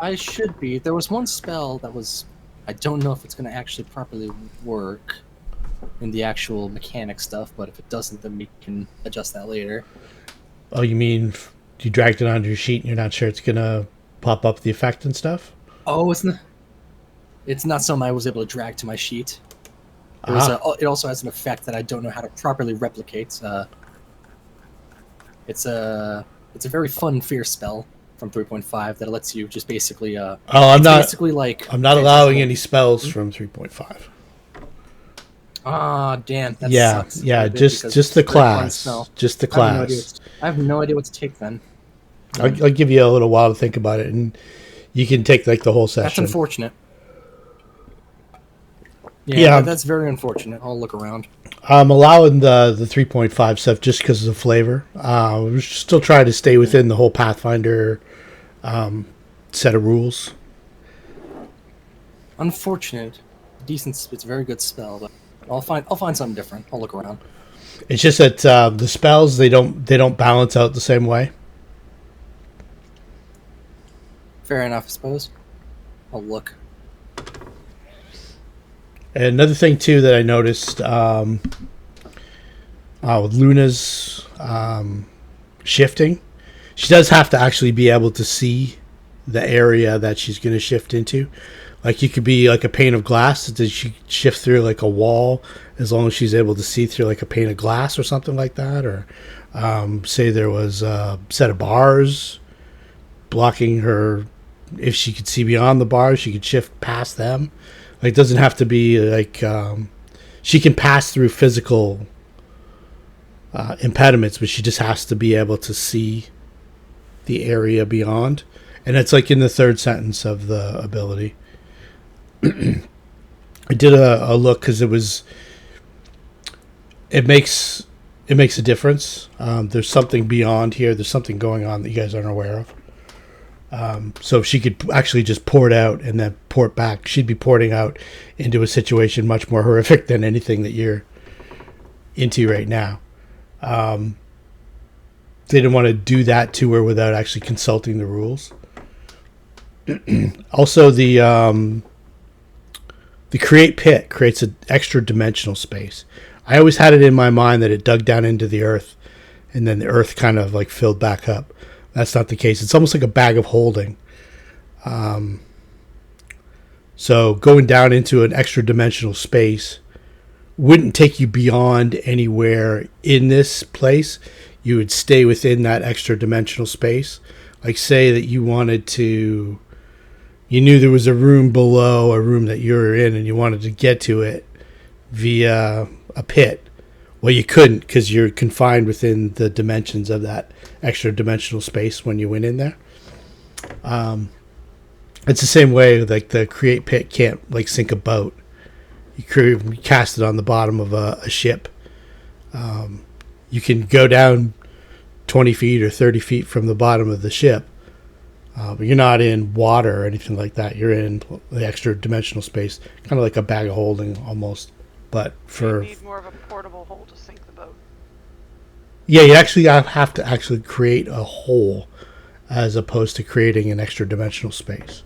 I should be. There was one spell that was... I don't know if it's going to actually properly work in the actual mechanic stuff, but if it doesn't, then we can adjust that later. Oh, you mean you dragged it onto your sheet and you're not sure it's going to pop up the effect and stuff? Oh, it's not something I was able to drag to my sheet. It also has an effect that I don't know how to properly replicate. It's a very fun fear spell from 3.5 that lets you just basically I'm not allowing physical. any spells from 3.5. Ah, damn, that Yeah, sucks. yeah, just the class. Just the class. I have no idea what to take then. I'll give you a little while to think about it, and you can take like the whole session. That's unfortunate. Yeah, that's very unfortunate. I'll look around. I'm allowing the 3.5 stuff just because of the flavor. We're still trying to stay within the whole Pathfinder set of rules. Unfortunate. Decent. It's a very good spell, but I'll find something different. I'll look around. It's just that the spells they don't balance out the same way. Fair enough, I suppose. I'll look. And another thing too that I noticed with Luna's shifting, she does have to actually be able to see the area that she's going to shift into. Like you could be like a pane of glass. Does she shift through like a wall as long as she's able to see through like a pane of glass or something like that? Or say there was a set of bars blocking her. If she could see beyond the bars, she could shift past them. Like, it doesn't have to be like she can pass through physical impediments, but she just has to be able to see the area beyond. And it's like in the third sentence of the ability. I did a look because it makes a difference. There's something beyond here. There's something going on that you guys aren't aware of. So if she could actually just port out and then port back, she'd be porting out into a situation much more horrific than anything that you're into right now. They didn't want to do that to her without actually consulting the rules. Also, the create pit creates an extra dimensional space. I always had it in my mind that it dug down into the earth and then the earth kind of like filled back up. That's not the case. It's almost like a bag of holding. So going down into an extra dimensional space wouldn't take you beyond anywhere in this place. You would stay within that extra dimensional space. Like say that you knew there was a room below a room that you were in and you wanted to get to it via a pit. Well, you couldn't because you're confined within the dimensions of that extra dimensional space when you went in there. It's the same way like the create pit can't like sink a boat. You cast it on the bottom of a ship. You can go down 20 feet or 30 feet from the bottom of the ship, but you're not in water or anything like that. You're in the extra dimensional space, kind of like a bag of holding almost. But you need more of a portable hole to sink the boat. Yeah, you actually have to actually create a hole as opposed to creating an extra dimensional space.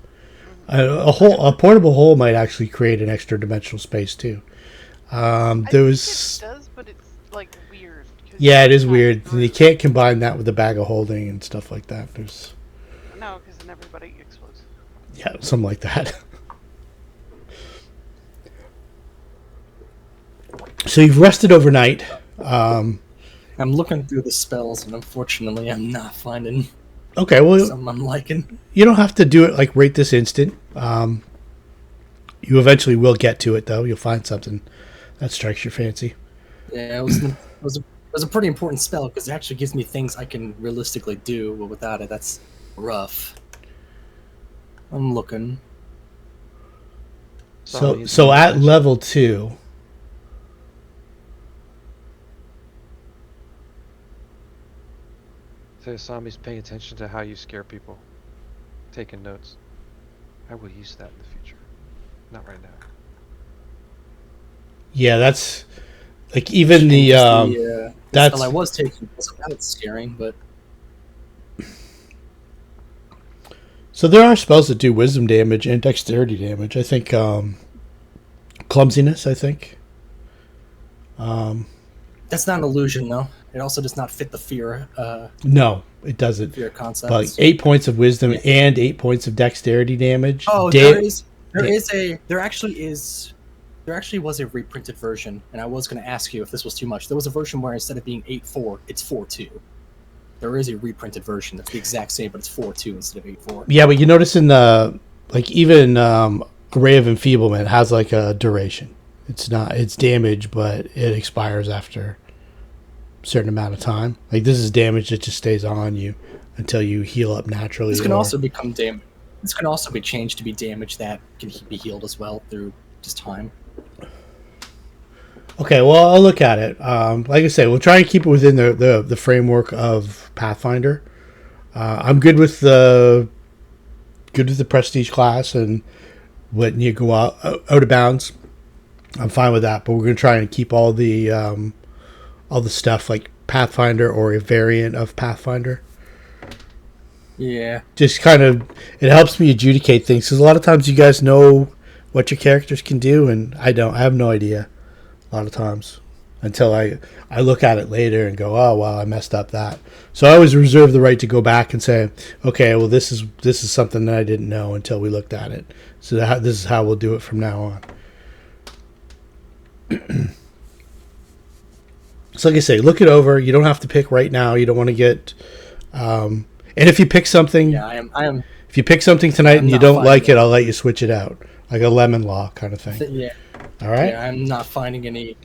A portable hole might actually create an extra dimensional space too. I think it does, but it's like weird. Yeah, it is weird. You can't combine that with a bag of holding and stuff like that. No, because then everybody explodes. Yeah, something like that. So you've rested overnight. I'm looking through the spells, and unfortunately, I'm not finding something I'm liking. You don't have to do it like right this instant. You eventually will get to it, though. You'll find something that strikes your fancy. Yeah, it was a pretty important spell because it actually gives me things I can realistically do, but without it, that's rough. I'm looking. So at level 2. So Asami's paying attention to how you scare people. Taking notes. I will use that in the future. Not right now. Yeah, that's like even the spell I was taking was about scaring, but So there are spells that do wisdom damage and dexterity damage. I think clumsiness. I think. That's not an illusion, though. It also does not fit the fear No, it doesn't. fear But concepts. 8 points of wisdom Yeah. and 8 points of dexterity damage. Oh, there actually was a reprinted version, and I was going to ask you if this was too much. There was a version where instead of being 8-4, it's 4-2. There is a reprinted version that's the exact same, but it's 4-2 instead of 8-4. Yeah, but you notice in the even Array of Enfeeblement has like a duration. It's damage, but it expires after a certain amount of time. Like this is damage that just stays on you until you heal up naturally. This can also become damage. This can also be changed to be damage that can be healed as well through just time. Okay, well, I'll look at it. Like I said, we'll try and keep it within the framework of Pathfinder. I'm good with the prestige class, and when you go out of bounds, I'm fine with that. But we're going to try and keep all the stuff like Pathfinder or a variant of Pathfinder. Yeah. Just kind of, it helps me adjudicate things because a lot of times you guys know what your characters can do, and I don't. I have no idea. A lot of times until I look at it later and go, oh wow, I messed up that. So I always reserve the right to go back and say, okay, well this is something that I didn't know until we looked at it. So this is how we'll do it from now on. So like I say, look it over. You don't have to pick right now. You don't want to get and if you pick something, Yeah, I am. if you pick something tonight and you not don't like finding it, I'll let you switch it out, like a lemon law kind of thing. Yeah. All right. Yeah, I'm not finding any.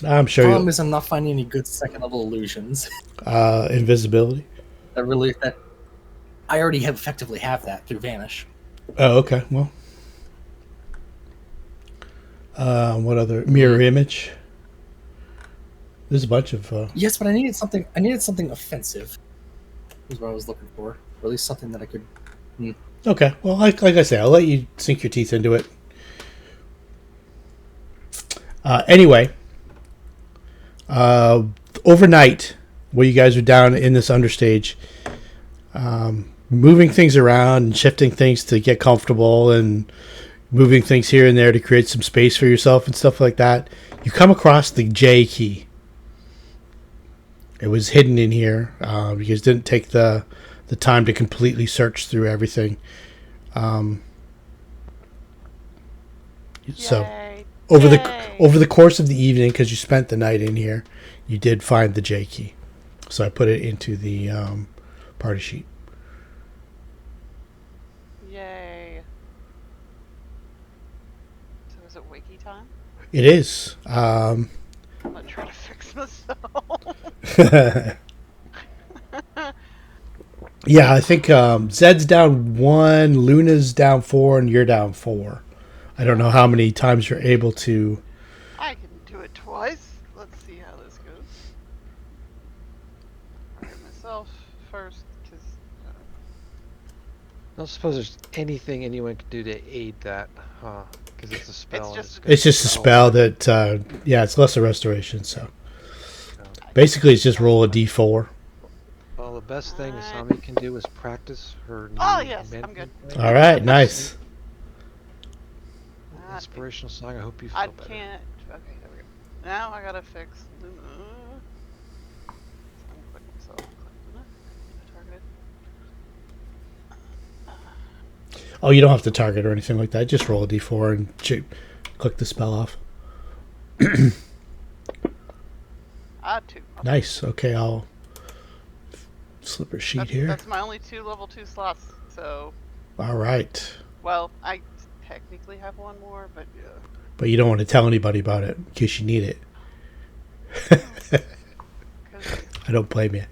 I'm sure. Problem is, I'm not finding any good second level illusions. Invisibility. that I already effectively have that through Vanish. Oh, okay. Well, what other mirror image? There's a bunch of. Yes, but I needed something. I needed something offensive. Is what I was looking for, or at least something that I could. Okay. Well, like I say, I'll let you sink your teeth into it. Anyway, overnight, while you guys are down in this understage, moving things around and shifting things to get comfortable and moving things here and there to create some space for yourself and stuff like that, you come across the J key. It was hidden in here because it didn't take the time to completely search through everything. So Yay. over Yay. the course of the evening, because you spent the night in here, you did find the J key. So I put it into the party sheet. Yay. So is it wiki time? It is. I'm gonna try to fix myself. Yeah, I think Zed's down 1, Luna's down 4, and you're down 4. I don't know how many times you're able to. I can do it twice. Let's see how this goes. I'll get myself first, because I don't suppose there's anything anyone can do to aid that, huh? Because it's a spell. It's just a spell that, it's lesser restoration, so. Basically, it's just roll a d4. Well, the best thing Asami can do is practice her new Oh, yes, I'm amendment. good. All right, nice. Inspirational song. I hope you feel I better. can't. Okay, there we go. Now I gotta fix Luna. I'm clicking myself. Click Luna. Target. Oh, you don't have to target or anything like that. Just roll a d4 and click the spell off. 2. Nice. Okay, I'll slip a sheet here. That's my only 2 level 2 slots, so. All right. Well, I technically have 1 more, but yeah. But you don't want to tell anybody about it in case you need it. I don't blame you.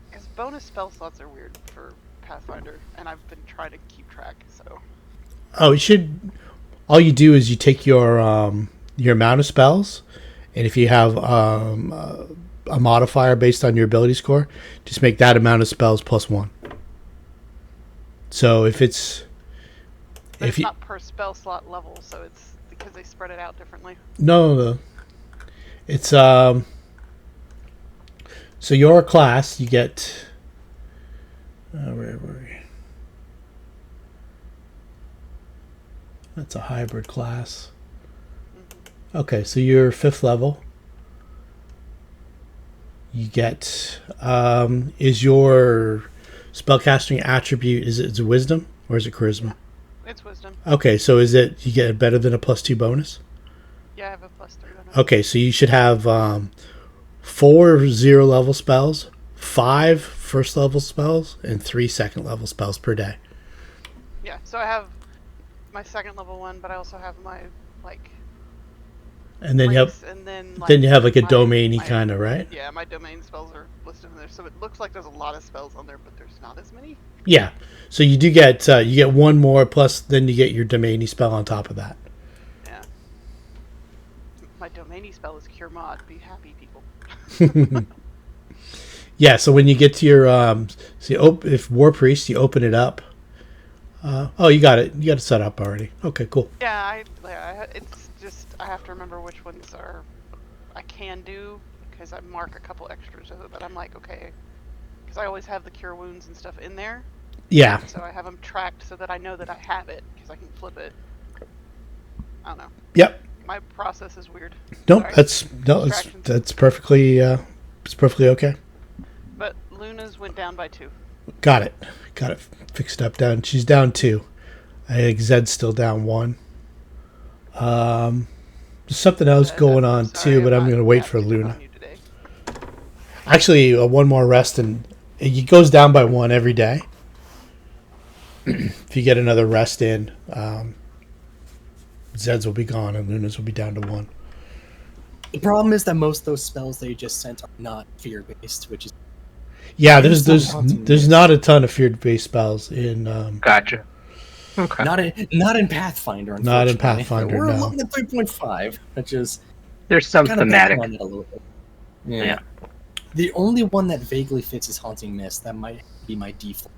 Because bonus spell slots are weird for Pathfinder, and I've been trying to keep track, so. Oh, it should. All you do is you take your amount of spells, and if you have a modifier based on your ability score, just make that amount of spells plus 1. So if it's But it's not per spell slot level, so it's because they spread it out differently. No. It's so you're a class, you get where were we? That's a hybrid class. Mm-hmm. Okay, so you're 5th level. You get is your spellcasting attribute is it wisdom or is it charisma? It's wisdom. Okay, so is it you get better than a +2 bonus? Yeah, I have a +3 bonus. Okay, so you should have 4 0-level spells, 5 first-level spells, and 3 second-level spells per day. Yeah, so I have my 2nd level one, but I also have my like. And then race, you and then you have like a my- domain-y my- kind of, right? Yeah, my domain spells are listed in there, so it looks like there's a lot of spells on there, but there's not as many. Yeah. So you do get you get one more plus then you get your domain-y spell on top of that. Yeah. My domain spell is Cure Mod. Be happy, people. Yeah, so when you get to your if War Priest, you open it up. Oh, you got it. You got it set up already. Okay, cool. Yeah, it's just I have to remember which ones are I can do because I mark a couple extras of it, but I'm like, okay, because I always have the cure wounds and stuff in there, Yeah. so I have them tracked so that I know that I have it because I can flip it. I don't know. Yep. My process is weird. Nope. Sorry. That's perfectly okay. But Luna's went down by 2. Got it fixed up down. She's down 2. I think Zed's still down 1. There's something else going on too, but I'm going to wait for Luna. Actually, one more rest, and it goes down by 1 every day. If you get another rest in, Zed's will be gone and Luna's will be down to 1. The problem is that most of those spells they just sent are not fear based, which is Yeah, there's not a ton of fear-based spells in. Gotcha. Okay. not in Pathfinder. Not in Unfortunately. Pathfinder, We're no. looking at 3.5, which is There's some kind of thematic. on it a little bit. Yeah. The only one that vaguely fits is Haunting Mist. That might be my default.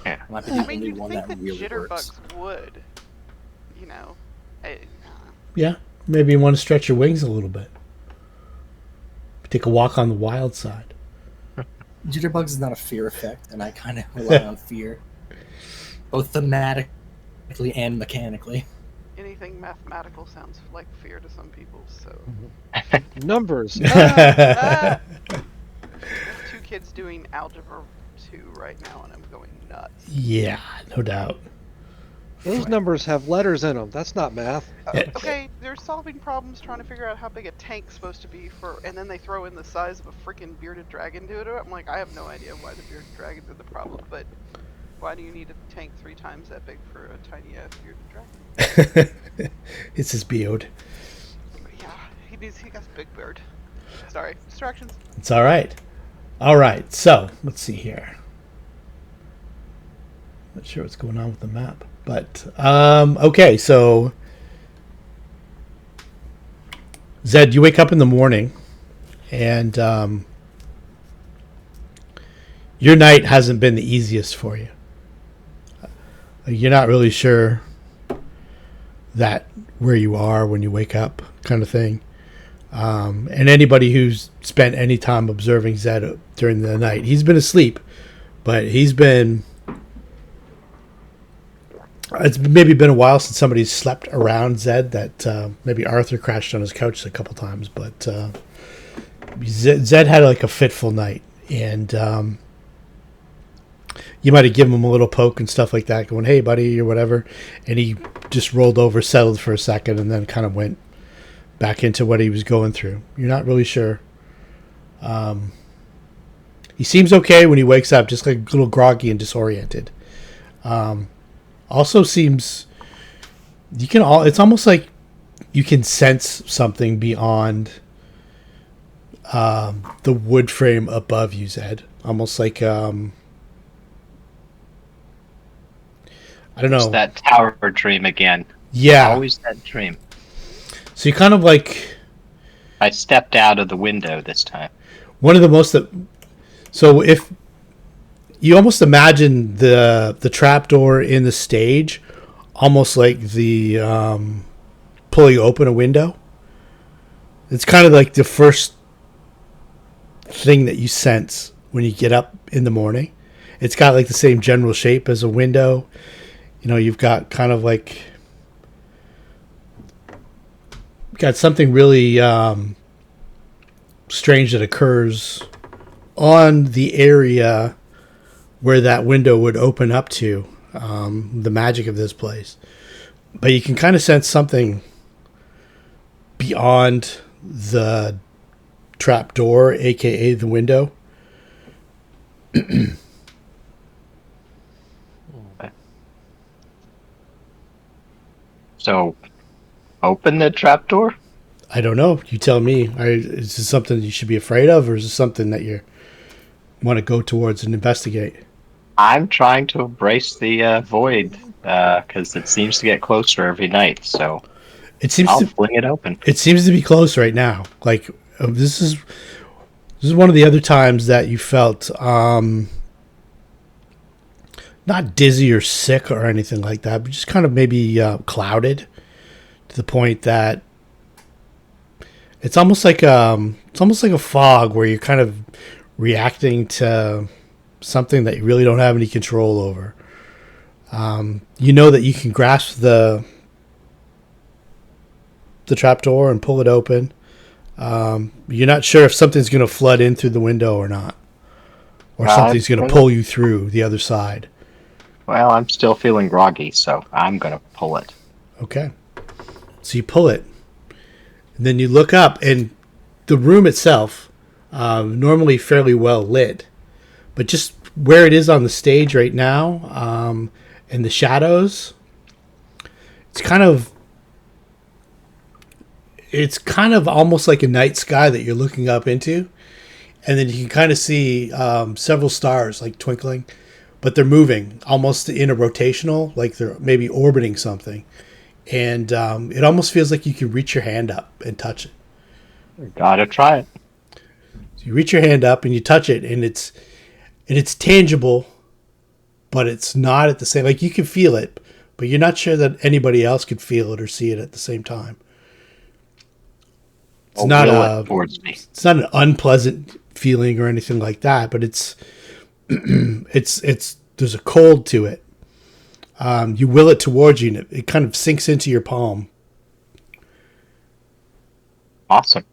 Yeah. That might be I the mean, only you'd one think that that really jitterbugs works. would, you know. Yeah, maybe you want to stretch your wings a little bit. Take a walk on the wild side. Jitterbugs is not a fear effect, and I kind of rely on fear, both thematically and mechanically. Anything mathematical sounds like fear to some people, so. Numbers. There's 2 kids doing Algebra 2 right now, and I'm going nuts. Yeah, no doubt. Those numbers have letters in them. That's not math. Okay, they're solving problems trying to figure out how big a tank's supposed to be and then they throw in the size of a freaking bearded dragon to it. I'm like, I have no idea why the bearded dragons are the problem, but why do you need a tank 3 times that big for a tiny ass bearded dragon? It's his beard. Yeah, he got big beard. Sorry, distractions. It's all right. All right, so let's see here. Not sure what's going on with the map, but okay. So Zed, you wake up in the morning, and your night hasn't been the easiest for you. You're not really sure that where you are when you wake up, kind of thing. And anybody who's spent any time observing Zed during the night, he's been asleep, but he's been. It's maybe been a while since somebody's slept around Zed. That maybe Arthur crashed on his couch a couple times, but Zed had like a fitful night, and you might have given him a little poke and stuff like that, going, "Hey, buddy," or whatever, and he just rolled over, settled for a second, and then kind of went back into what he was going through. You're not really sure. He seems okay when he wakes up, just like a little groggy and disoriented. Also seems it's almost like you can sense something beyond the wood frame above you, Zed. Almost like I don't know. It's that tower dream again. Yeah. Always that dream. So you kind of like I stepped out of the window this time. one of the most so if you almost imagine the trapdoor in the stage almost like the pulling open a window. It's kind of like the first thing that you sense when you get up in the morning. It's got like the same general shape as a window. You know, you've got kind of like got something really strange that occurs on the area where that window would open up to, the magic of this place. But you can kind of sense something beyond the trap door, aka the window. So, open the trapdoor? I don't know. You tell me. Is this something you should be afraid of, or is this something that you want to go towards and investigate? I'm trying to embrace the void because it seems to get closer every night. So It seems I'll to fling it open. It seems to be close right now. Like this is one of the other times that you felt not dizzy or sick or anything like that, but just kind of maybe clouded to the point that it's almost like a fog where you're kind of reacting to something that you really don't have any control over. You know that you can grasp the trapdoor and pull it open. You're not sure if something's going to flood in through the window or not, or something's going to pull you through the other side. Well, I'm still feeling groggy, so I'm going to pull it. Okay. So you pull it, and then you look up, and the room itself, normally fairly well lit, but just where it is on the stage right now, in the shadows, it's kind of almost like a night sky that you're looking up into, and then you can kind of see several stars like twinkling, but they're moving almost in a rotational, like they're maybe orbiting something, and it almost feels like you can reach your hand up and touch it. Gotta try it. So you reach your hand up and you touch it, and it's tangible, but it's not at the same. Like you can feel it, but you're not sure that anybody else could feel it or see it at the same time. It's not it's not an unpleasant feeling or anything like that, but it's there's a cold to it. You will it towards you, and it kind of sinks into your palm. Awesome.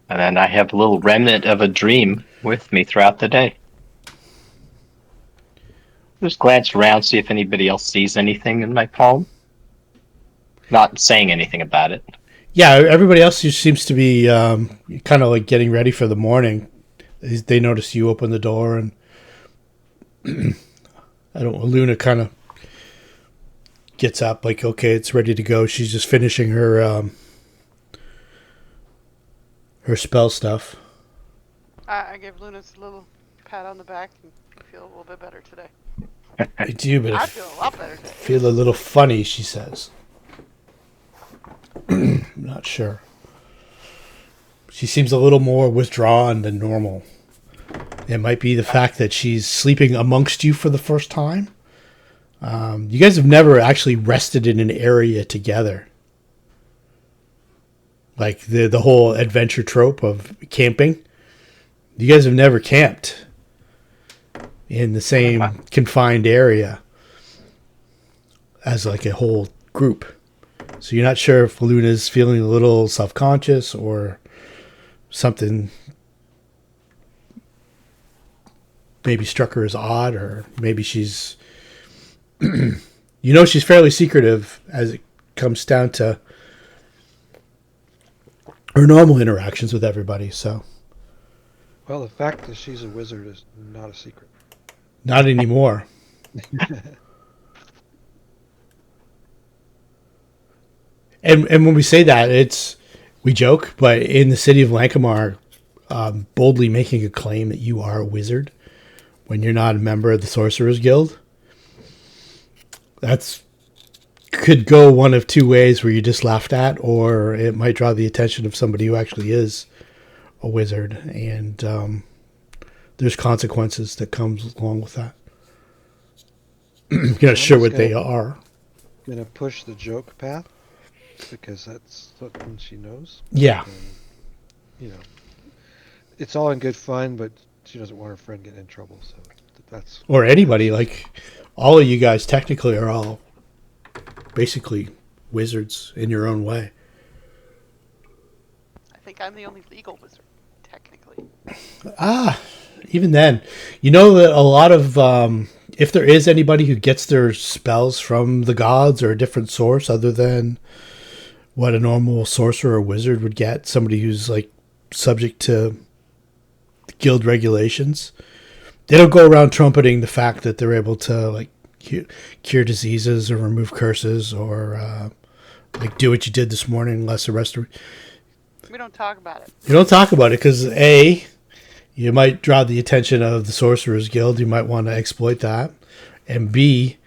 And then I have a little remnant of a dream with me throughout the day. Just glance around, see if anybody else sees anything in my palm. Not saying anything about it. Yeah, everybody else just seems to be kind of like getting ready for the morning. They notice you open the door, and I don't know, Luna kind of gets up like, okay, it's ready to go. She's just finishing her spell stuff. I gave Luna a little pat on the back and feel a little bit better today. I do, but I feel a lot better today. Feel a little funny, she says. I'm not sure. She seems a little more withdrawn than normal. It might be the fact that she's sleeping amongst you for the first time. You guys have never actually rested in an area together. Like the whole adventure trope of camping. You guys have never camped in the same confined area as like a whole group. So you're not sure if Luna's feeling a little self-conscious or something maybe struck her as odd, or maybe she's she's fairly secretive as it comes down to her normal interactions with everybody. So Well, the fact that she's a wizard is not a secret. not anymore. And when we say that, we joke, but in the city of Lankhmar, boldly making a claim that you are a wizard when you're not a member of the Sorcerers Guild, that's could go one of two ways, where you're just laughed at, or it might draw the attention of somebody who actually is a wizard, and there's consequences that comes along with that. You're not sure what they are. Gonna push the joke path because that's something she knows. Yeah. And, it's all in good fun, but she doesn't want her friend getting in trouble. So that's Or anybody, like all of you guys technically are all basically wizards in your own way. think I'm the only legal wizard, technically. Even then, you know that a lot of if there is anybody who gets their spells from the gods or a different source other than what a normal sorcerer or wizard would get, somebody who's like subject to guild regulations, they don't go around trumpeting the fact that they're able to like cure diseases or remove curses or like do what you did this morning unless the rest of We don't talk about it. you don't talk about it because A, you might draw the attention of the Sorcerers Guild. You might want to exploit that. And B,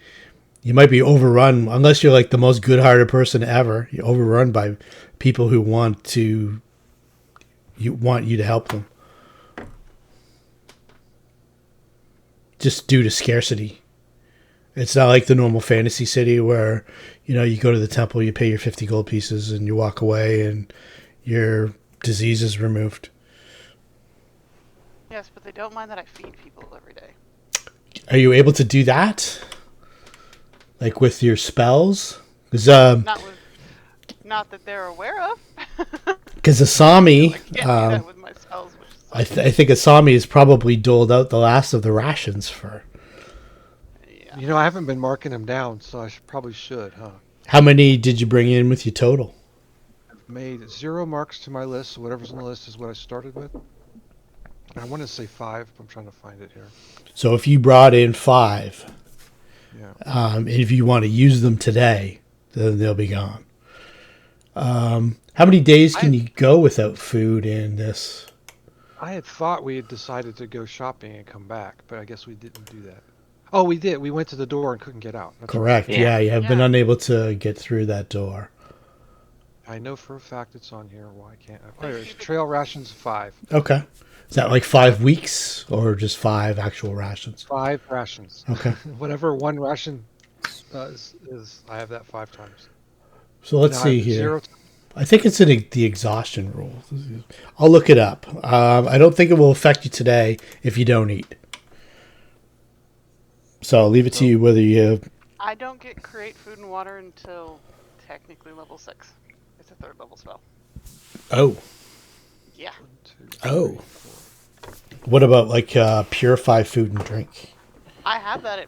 you might be overrun, unless you're like the most good-hearted person ever. You're overrun by people who want you to help them. Just due to scarcity. It's not like the normal fantasy city where, you go to the temple, you pay your 50 gold pieces, and you walk away, and your disease is removed. Yes, but they don't mind that I feed people every day. Are you able to do that? Like with your spells? Not that they're aware of. Because Asami, I can't do that with my spells, which is I think Asami has probably doled out the last of the rations for. yeah. I haven't been marking them down, so I probably should, huh? How many did you bring in with you total? I've made 0 marks to my list, so whatever's on the list is what I started with. I want to say 5, but I'm trying to find it here. So if you brought in 5, Yeah. if you want to use them today, then they'll be gone. How many days can you go without food in this? I had thought we had decided to go shopping and come back, but I guess we didn't do that. Oh, we did. We went to the door and couldn't get out. That's Correct. Yeah. Yeah, you have been Yeah. unable to get through that door. right. I know for a fact it's on here. Why can't I? Oh, there's trail rations 5. Okay. Is that like 5 weeks or just 5 actual rations? 5 rations. Okay. Whatever one ration is, I have that 5 times. So let's Now I see have here. 0 I think it's in the exhaustion rule. I'll look it up. I don't think it will affect you today if you don't eat. So I'll leave it to you whether you. I don't get create food and water until technically level 6. It's a 3rd level spell. Oh. Yeah. 2, Oh. 3, 4. What about like purify food and drink? I have that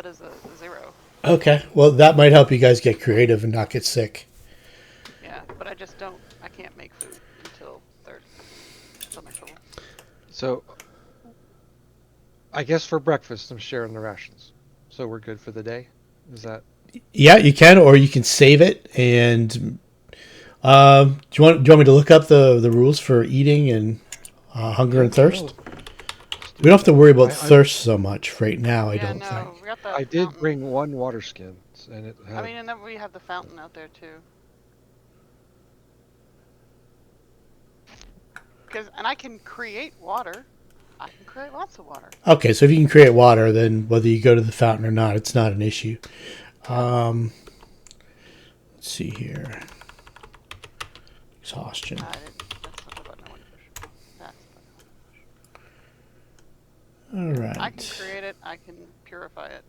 as a 0. Okay. Well, that might help you guys get creative and not get sick. Yeah, but I can't make food until 3rd. That's on my shovel. So, I guess for breakfast, I'm sharing the rations. So we're good for the day? Is that... Yeah, you can, or you can save it. And do you want me to look up the rules for eating and hunger and thirst? We don't have to worry about thirst so much right now. I don't think. We got that I did fountain. bring 1 water skin, and it had... And then we have the fountain out there too. And I can create water. I can create lots of water. Okay, so if you can create water, then whether you go to the fountain or not, it's not an issue. Let's see here. Exhaustion. That's not the button I want to push. That's the button I want to push. All right. I can create it. I can purify it.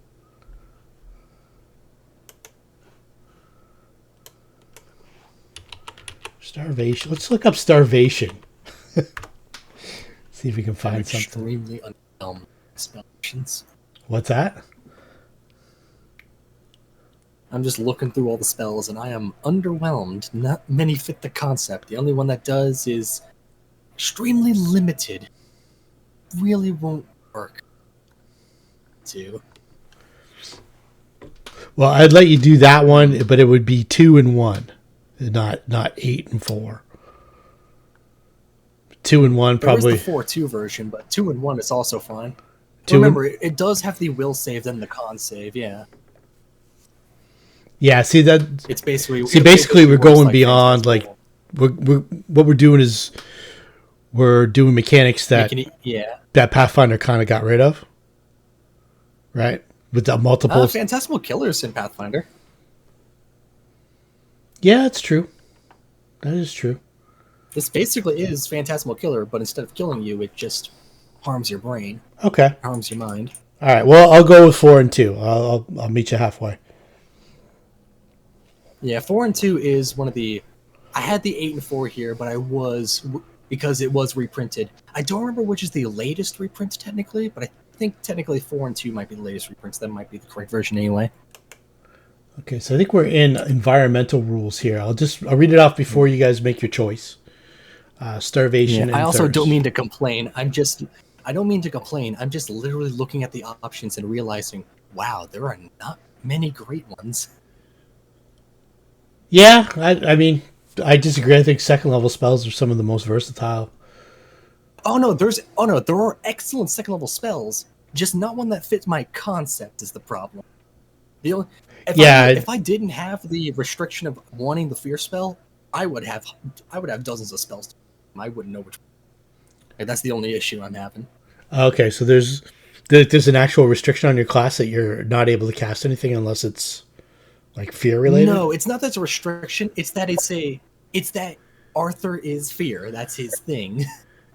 Starvation. Let's look up starvation. See if we can find something. Extremely spells. What's that? I'm just looking through all the spells, and I am underwhelmed. Not many fit the concept. The only one that does is extremely limited. Really won't work. Well, I'd let you do that one, but it would be 2 and 1, not 8 and 4. 2 and 1 probably. There is the 4-2 version, but 2 and 1 is also fine. 2 Remember, it does have the will save and the con save. Yeah, Yeah, see that. it's basically. See, it basically, we're works going like beyond like what we're doing is we're doing mechanics that that Pathfinder kind of got rid of, right? With the multiple. Phantasmal Killers in Pathfinder. Yeah, that's true. That is true. This basically is Phantasmal Killer, but instead of killing you, it just harms your brain, Okay. harms your mind. All right. Well, I'll go with 4 and 2. I'll meet you halfway. Yeah, 4 and 2 is one of the I had the 8 and 4 here, but I was because it was reprinted. I don't remember which is the latest reprint technically, but I think technically 4 and 2 might be the latest reprints. That might be the correct version anyway. Okay, so I think we're in environmental rules here. I'll read it off before you guys make your choice. Starvation. Yeah, and I also thirst. don't mean to complain. I don't mean to complain. I'm just literally looking at the options and realizing, wow, there are not many great ones. Yeah, I mean, I disagree. I think second level spells are some of the most versatile. There are excellent second level spells, just not one that fits my concept is the problem. If I didn't have the restriction of wanting the fear spell, I would have dozens of spells. I wouldn't know which one. That's the only issue I'm having. Okay, so there's an actual restriction on your class that you're not able to cast anything unless it's like fear related. No, it's not that it's a restriction. It's that Arthur is fear. That's his thing.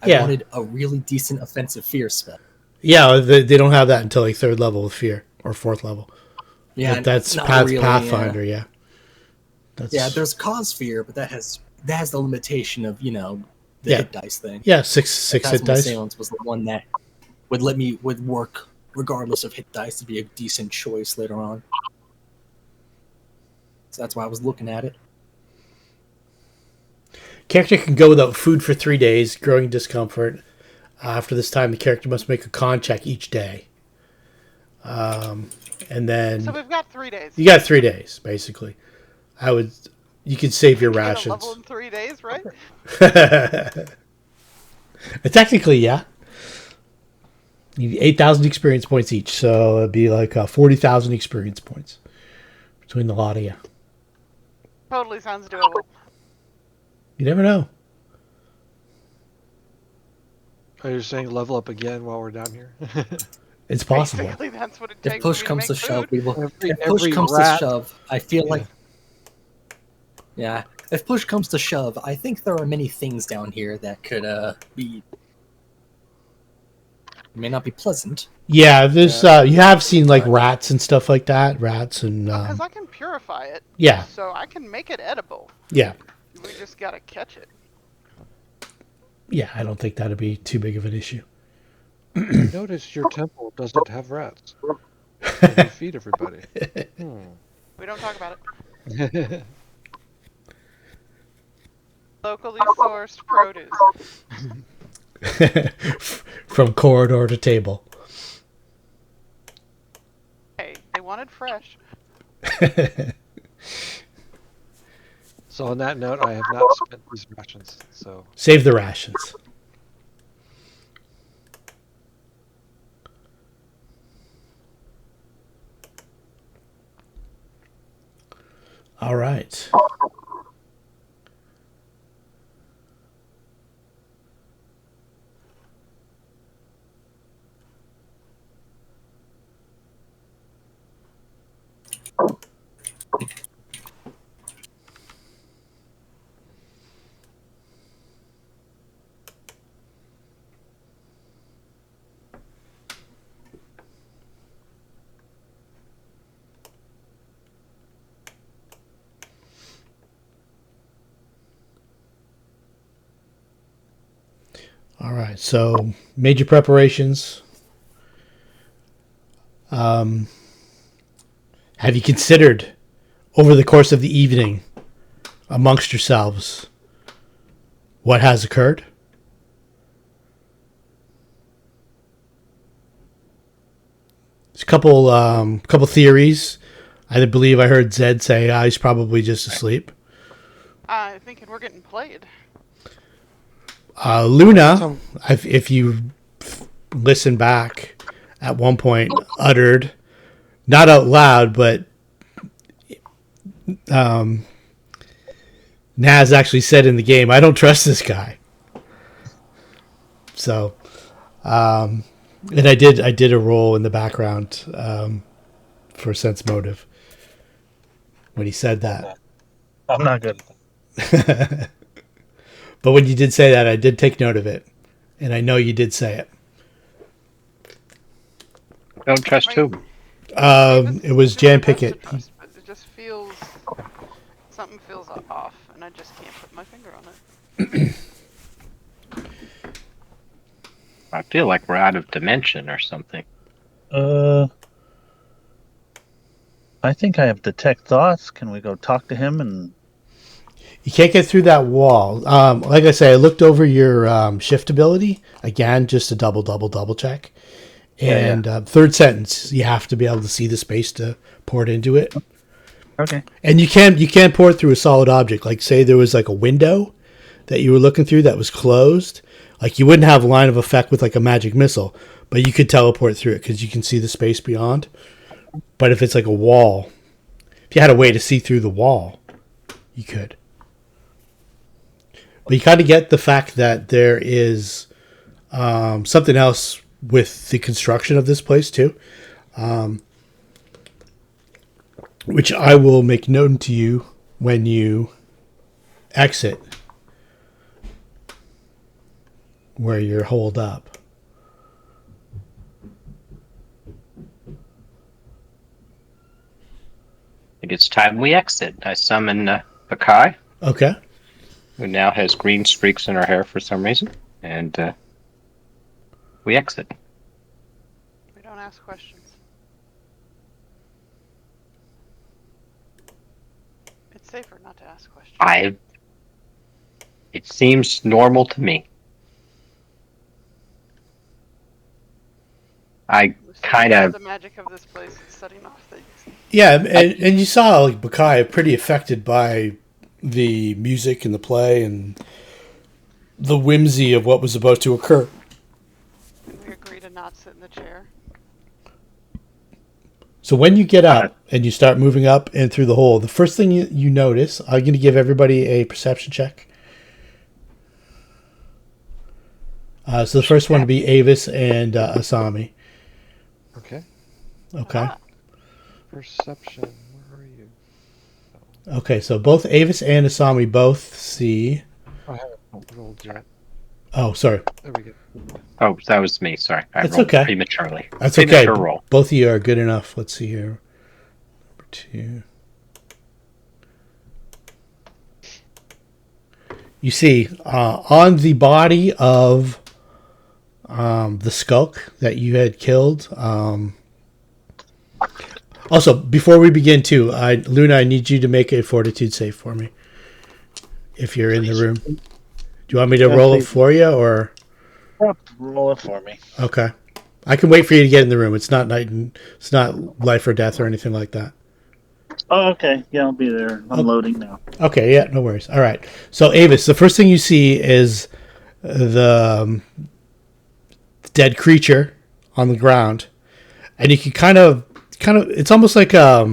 I wanted a really decent offensive fear spell. Yeah, they don't have that until like third level with fear or fourth level. Yeah, but that's really, Pathfinder. Yeah. There's cause fear, but that has the limitation of the hit dice thing. Yeah, six hit dice. Assailants was the one that would work regardless of hit dice to be a decent choice later on. So that's why I was looking at it. Character can go without food for 3 days, growing discomfort. After this time, the character must make a con check each day. And then... So we've got 3 days. You got 3 days, basically. You could save your rations. Get a level in 3 days, right? Technically, yeah. You need 8,000 experience points each, so it'd be like 40,000 experience points between the lot of you. Totally sounds doable. You never know. Are you saying level up again while we're down here? It's possible. Basically, that's what it takes. If push comes to shove, we will. If every push comes rat- to shove, I feel like. Yeah, if push comes to shove, I think there are many things down here that could be. May not be pleasant. Yeah, there's you have seen like rats and stuff like that. Rats and. Because I can purify it. Yeah. So I can make it edible. Yeah. We just gotta catch it. Yeah, I don't think that'd be too big of an issue. Notice your temple doesn't have rats. And you feed everybody. We don't talk about it. Locally sourced produce. From corridor to table. Hey, they wanted fresh. So on that note, I have not spent these rations. So Save the rations. All right. All right, so major preparations. Have you considered over the course of the evening amongst yourselves what has occurred? There's a couple theories. I believe I heard Zed say he's probably just asleep. I'm thinking we're getting played. Luna, if you listen back, at one point uttered, not out loud, but Naz actually said in the game, "I don't trust this guy." So, and I did a roll in the background for sense motive when he said that. I'm not good. But when you did say that, I did take note of it, and I know you did say it. Don't trust who? It was Jan Pickett. It just feels Something feels off, and I just can't put my finger on it. I feel like we're out of dimension or something. I think I have detect thoughts. Can we go talk to him? And You can't get through that wall. Like I say, I looked over your shift ability again, just to double check. And third sentence, you have to be able to see the space to pour it into it. okay. And you can't pour it through a solid object. Like say there was like a window that you were looking through that was closed. Like you wouldn't have a line of effect with like a magic missile, but you could teleport through it because you can see the space beyond. But if it's like a wall, if you had a way to see through the wall, you could. But you kind of get the fact that there is something else with the construction of this place too, which I will make known to you when you exit where you're holed up. I think it's time we exit. I summon Baccae, Okay. who now has green streaks in her hair for some reason, and we exit. We don't ask questions. It's safer not to ask questions. It seems normal to me. I kind of... The magic of this place is setting off things. Yeah, and you saw like Baccae pretty affected by the music and the play and the whimsy of what was about to occur. We agree to not sit in the chair. So when you get up and you start moving up and through the hole, the first thing you notice, I'm going to give everybody a perception check. So the first one would be Aevus and Asami. Okay. Okay. Perception. Where are you? Okay, so both Aevus and Asami both see... I haven't rolled yet. Oh, sorry. There we go. Oh, that was me. Sorry. I That's rolled okay. prematurely. That's Premature okay. roll. Both of you are good enough. Let's see here. Number 2. You see, on the body of the skulk that you had killed. Also, before we begin, too, Luna, I need you to make a fortitude save for me. If you're in the room. Do you want me to roll it for you, or? Roll it for me. Okay. I can wait for you to get in the room. It's not it's not life or death or anything like that. Oh, okay. Yeah, I'll be there. I'm loading now. Okay, yeah, no worries. All right. So, Aevus, the first thing you see is the dead creature on the ground, and you can kind of it's almost like a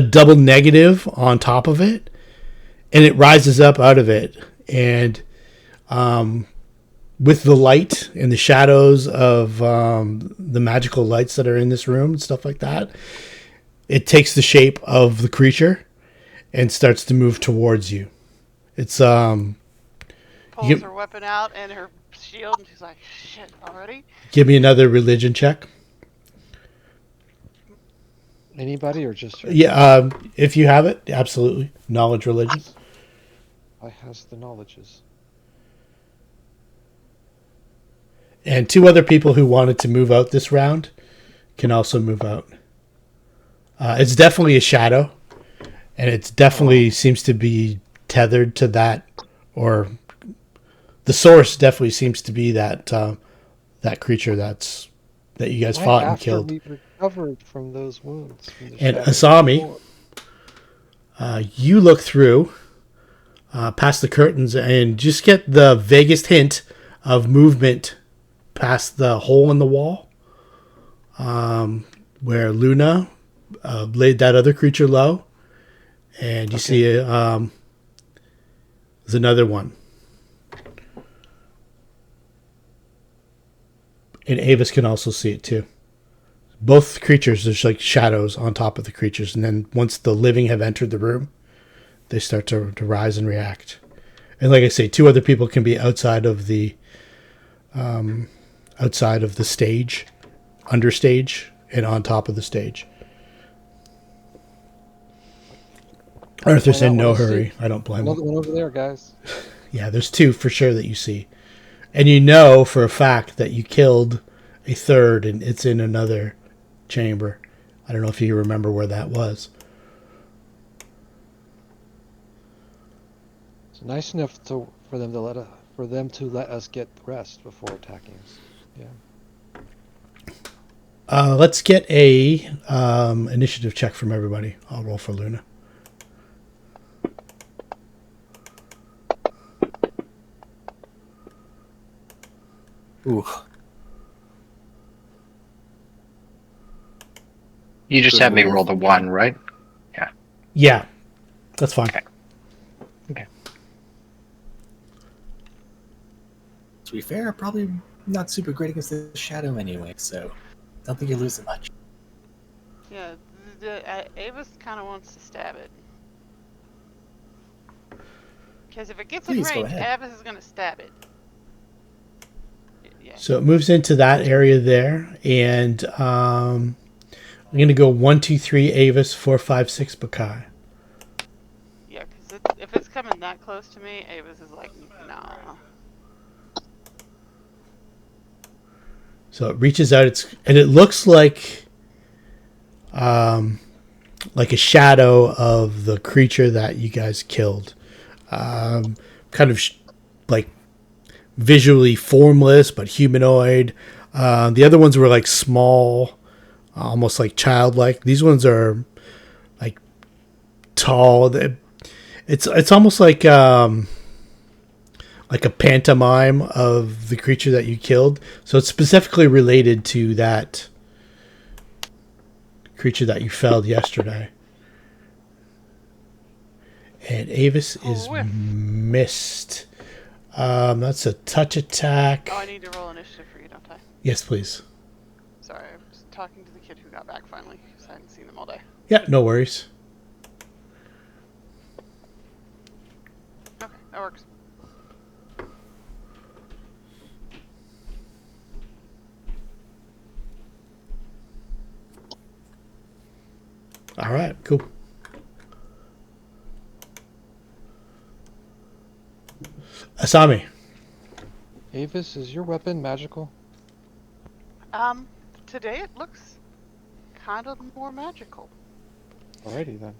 double negative on top of it, and it rises up out of it, and with the light and the shadows of the magical lights that are in this room and stuff like that, it takes the shape of the creature and starts to move towards you. It's Pulls her weapon out and her shield, and she's like, "Shit, already?" Give me another religion check. Anybody or just her? Yeah, if you have it, absolutely. Knowledge religion. I has the knowledges. And 2 other people who wanted to move out this round can also move out. It's definitely a shadow, and it definitely seems to be tethered to that, or the source definitely seems to be that that creature that you guys fought and killed. We recovered from those wounds. And Asami, you look through past the curtains and just get the vaguest hint of movement past the hole in the wall where Luna laid that other creature low, and you see there's another one. And Aevus can also see it too. Both creatures, there's like shadows on top of the creatures, and then once the living have entered the room, they start to rise and react. And like I say, 2 other people can be outside of the stage, understage, and on top of the stage. Arthur's Point out in what no I see. hurry. I don't blame Another him. one over there, guys. Yeah, there's 2 for sure that you see. And you know for a fact that you killed a third and it's in another chamber. I don't know if you remember where that was. It's nice enough for them to let us get rest before attacking us. Yeah. Let's get a initiative check from everybody. I'll roll for Luna. Ooh. You just Good had me roll. roll the 1, right? Yeah, that's fine. Okay. Okay. To be fair, probably not super great against the shadow anyway, so don't think you're losing much. Yeah, Aevus kind of wants to stab it. Because if it gets in Please, go range, ahead. Aevus is going to stab it. Yeah. So it moves into that area there, and I'm going to go 1, 2, 3, Aevus, 4, 5, 6, Baccae. Yeah, because if it's coming that close to me, Aevus is like, nah. So it reaches out, and it looks like a shadow of the creature that you guys killed. Kind of like visually formless, but humanoid. The other ones were like small, almost like childlike. These ones are like tall. It's almost like a pantomime of the creature that you killed. So it's specifically related to that creature that you felled yesterday. And Aevus is Whiff. missed. That's a touch attack. Oh, I need to roll initiative for you, don't I? Yes, please. Sorry, I'm just talking to the kid who got back finally, because I hadn't seen him all day. Yeah, no worries. Okay, that works. All right, cool. Asami. Avis, is your weapon magical? Today it looks kind of more magical. Alrighty then.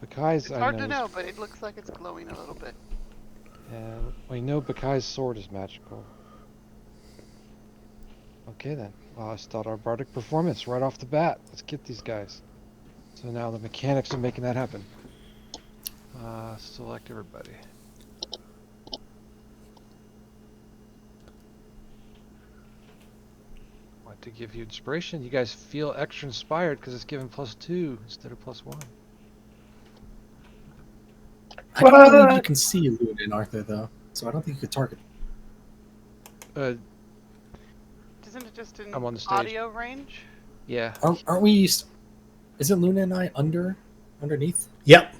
Baccae's, It's hard to know, but it looks like it's glowing a little bit. We know Baccae's sword is magical. Okay then. Well, I start our bardic performance right off the bat. Let's get these guys. So now the mechanics of making that happen. Select everybody. Want to give you inspiration. You guys feel extra inspired because it's given +2 instead of +1. I don't believe you can see Luna and Arthur, though, so I don't think you could target. Isn't it just in I'm on the stage. audio range? Yeah. Aren't we? Isn't Luna and I underneath? Yep,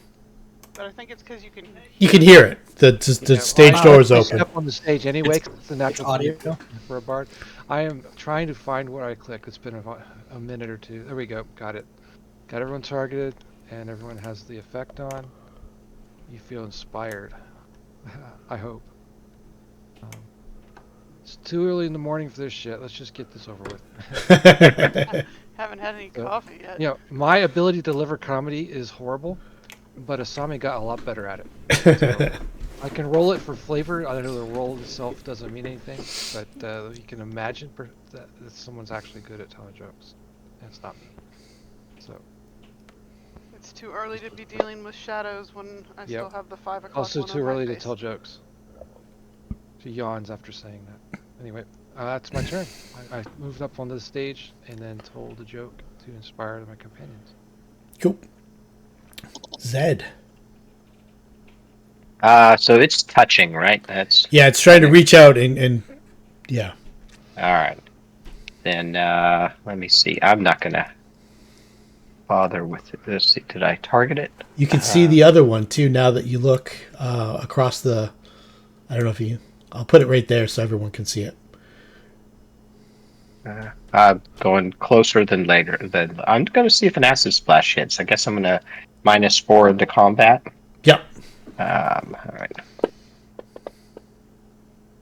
But I think it's because you can. you can hear it. The stage door is I open. step on the stage anyway 'cause it's the natural audio. for a bard. I am trying to find where I click. It's been a minute or two. There we go. Got it. Got everyone targeted, and everyone has the effect on. You feel inspired. I hope. It's too early in the morning for this shit. Let's just get this over with. Haven't had any coffee yet. You know, my ability to deliver comedy is horrible, but Asami got a lot better at it. So I can roll it for flavor. I know the roll itself doesn't mean anything, but you can imagine that someone's actually good at telling jokes. And it's not me. So. It's too early to be dealing with shadows when I still have the 5 o'clock Also one too on my early to face. tell jokes. She yawns after saying that. Anyway, that's my turn. I moved up onto the stage and then told a joke to inspire my companions. Cool. Zed. So it's touching, right? That's Yeah, it's trying to reach out and yeah. all right. Then let me see. I'm not gonna bother with it. Let's see. Did I target it? You can see the other one too now that you look across the. I don't know if you. I'll put it right there so everyone can see it. Going closer than later. I'm gonna see if an acid splash hits. I guess I'm gonna -4 to combat. Yep. All right.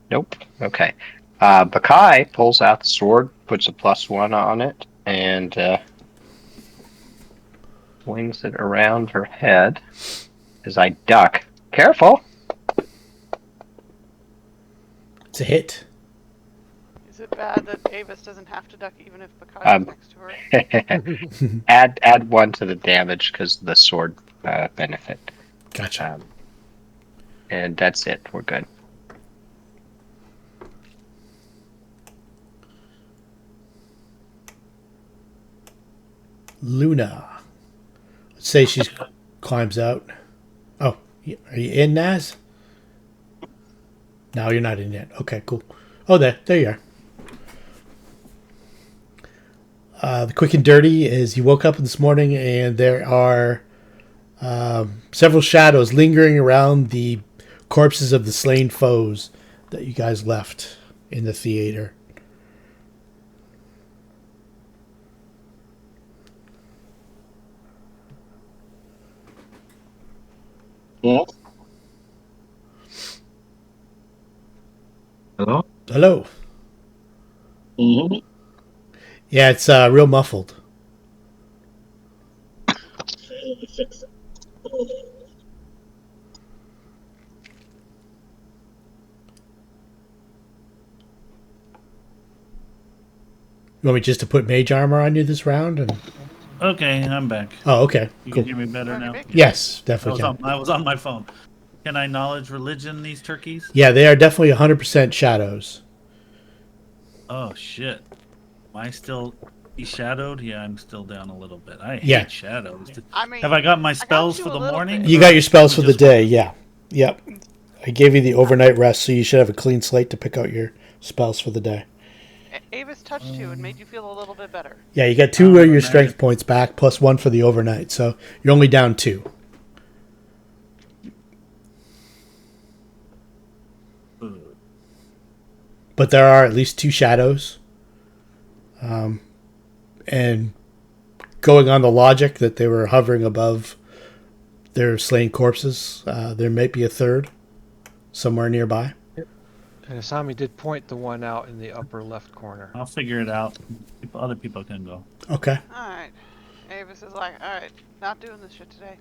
Nope. Okay. Baccae pulls out the sword, puts a +1 on it, and swings it around her head as I duck. Careful! It's a hit. Is it bad that Aevus doesn't have to duck even if Baccae is next to her? add 1 to the damage because the sword benefit. Gotcha. And that's it. We're good. Luna. Let's say she climbs out. Oh, are you in, Naz? No, you're not in yet. Okay, cool. Oh, there you are. The quick and dirty is you woke up this morning and there are several shadows lingering around the corpses of the slain foes that you guys left in the theater. Yes. Hello? Hello. Can you hear me? Yeah, it's real muffled. You want me just to put mage armor on you this round? And Okay, I'm back. oh, okay, You cool. can hear me better Already now? make it. Yes, I definitely was, can. on, I was on my phone. Can I knowledge religion these turkeys? Yeah, they are definitely 100% shadows. Oh, shit. Am I still shadowed? Yeah, I'm still down a little bit. I hate Yeah. shadows. I mean, Have I got my I got spells you for a the little morning? bit. You got your spells for the Just day, yeah. Yep. I gave you the overnight rest, so you should have a clean slate to pick out your spells for the day. Aevus touched you and made you feel a little bit better. Yeah, you got 2 Oh, of your imagine. strength points back, plus 1 for the overnight, so you're only down 2. But there are at least 2 shadows. And going on the logic that they were hovering above their slain corpses, there might be a third somewhere nearby. And Asami did point the one out in the upper left corner. I'll figure it out. Other people can go. Okay. Alright. Aevus is like, alright, not doing this shit today.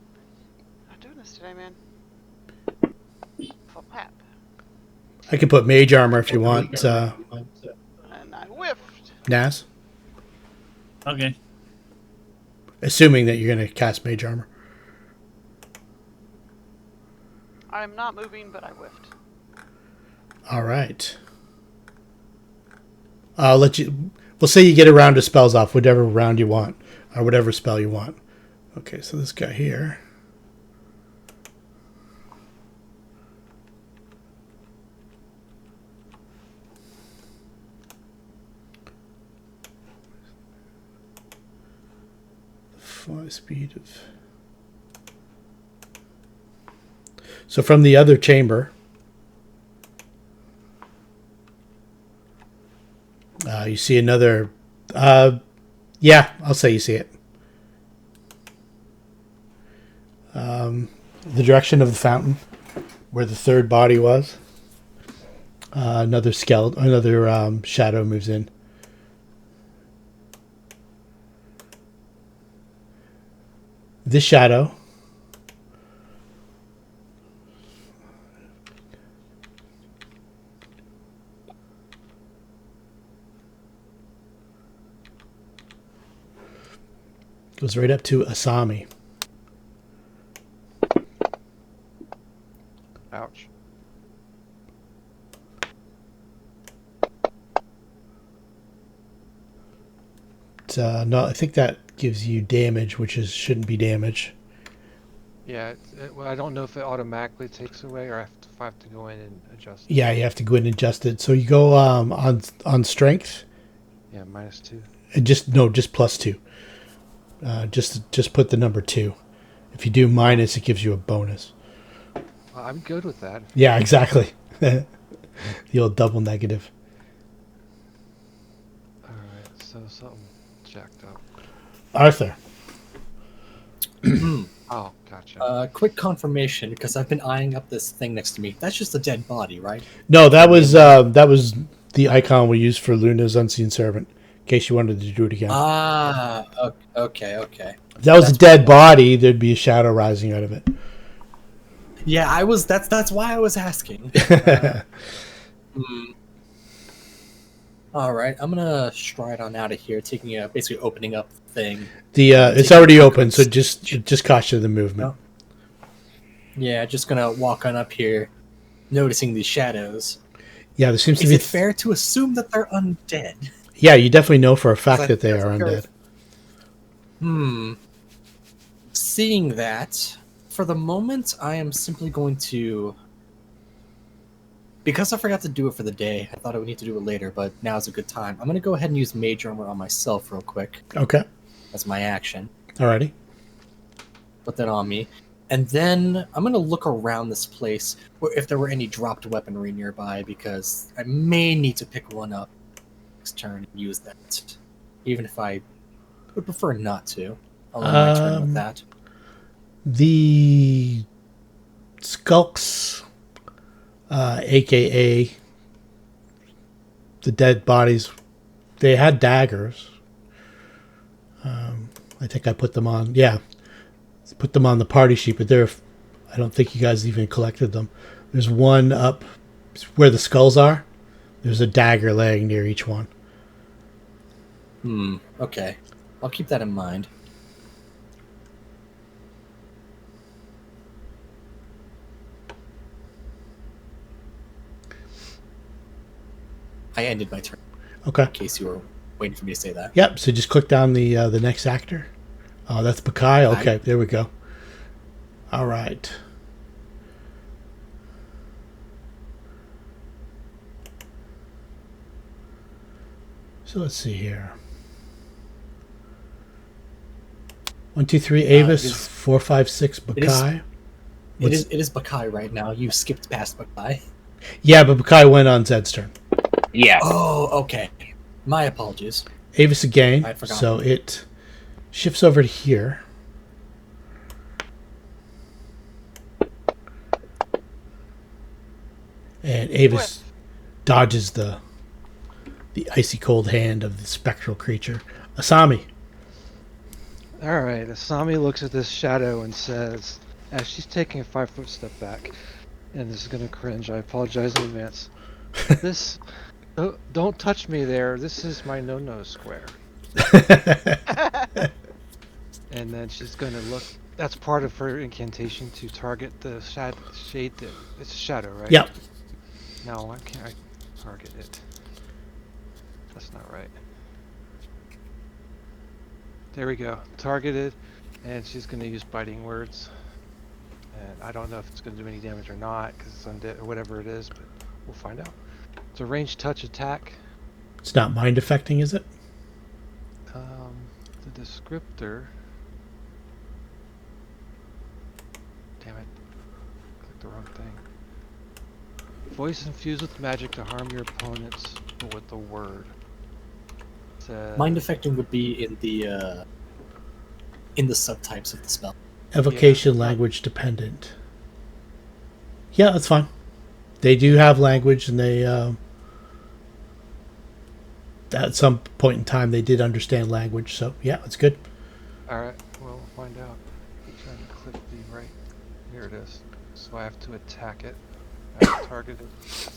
Not doing this today, man. Flap. I can put mage armor if you want, And I whiffed. Naz. Okay. Assuming that you're going to cast mage armor. I'm not moving, but I whiffed. All right. I'll let you. We'll say you get a round of spells off, whatever round you want, or whatever spell you want. Okay, so this guy here. Speed of. So from the other chamber, you see another. Yeah, I'll say you see it. The direction of the fountain, where the third body was. Another skeleton, another shadow moves in. This shadow goes right up to Asami. Ouch. No, I think that gives you damage, which shouldn't be damage. Yeah, well, I don't know if it automatically takes away or if I have to go in and adjust. Yeah, you have to go in and adjust it. So you go on strength. Yeah, -2. And just +2. Just put the number 2. If you do minus, it gives you a bonus. Well, I'm good with that. Yeah, exactly. The old double negative. Alright, so something jacked up. Arthur. Oh, gotcha. Quick confirmation, because I've been eyeing up this thing next to me. That's just a dead body, right? No, that was the icon we used for Luna's Unseen Servant. In case you wanted to do it again. Okay. If that was That's a dead what it was. body, there'd be a shadow rising out of it. Yeah, I was. That's why I was asking. All right, I'm gonna stride on out of here, taking basically opening up the thing. It's already open, so it just cost you the movement. No. Yeah, just gonna walk on up here, noticing these shadows. Yeah, there seems to Is be. it fair to assume that they're undead? Yeah, you definitely know for a fact I- that they are undead. Seeing that, for the moment, I am simply going to. Because I forgot to do it for the day, I thought I would need to do it later, but now's a good time. I'm going to go ahead and use Mage Armor on myself real quick Okay. as my action. Alrighty. Put that on me. And then I'm going to look around this place or if there were any dropped weaponry nearby, because I may need to pick one up next turn and use that. Even if I would prefer not to. I'll end my turn with that. The skulks, aka the dead bodies, they had daggers. I think I put them on. Yeah, put them on the party sheet, but I don't think you guys even collected them. There's one up where the skulls are. There's a dagger laying near each one. Okay. I'll keep that in mind. I ended my turn, Okay. in case you were waiting for me to say that. Yep. So just click down the next actor. Oh, that's Baccae. Okay, there we go. All right. So let's see here. 1, 2, 3, Aevus. 4, 5, 6, Baccae. It is Baccae right now. You skipped past Baccae. Yeah, but Baccae went on Zed's turn. Yeah. Oh, okay. My apologies. Aevus again. I forgot. So it shifts over to here. And Aevus dodges the icy cold hand of the spectral creature. Asami. All right, Asami looks at this shadow and says, as she's taking a 5-foot step back, and this is going to cringe, I apologize in advance. This, don't touch me there, this is my no-no square. And then she's going to look, that's part of her incantation to target the shade, it's a shadow, right? Yep. No, why can't I target it? That's not right. There we go. Targeted, and she's going to use biting words. And I don't know if it's going to do any damage or not, because it's undead or whatever it is, but we'll find out. It's a ranged touch attack. It's not mind affecting, is it? The descriptor. Damn it. Clicked the wrong thing. Voice infused with magic to harm your opponents, but with the word. Mind affecting would be in the subtypes of the spell. Evocation language dependent. Yeah, that's fine. They do have language, and they at some point in time they did understand language. So yeah, it's good. All right, we'll find out. I'm trying to click the right. Here it is. So I have to attack it. I have to target it.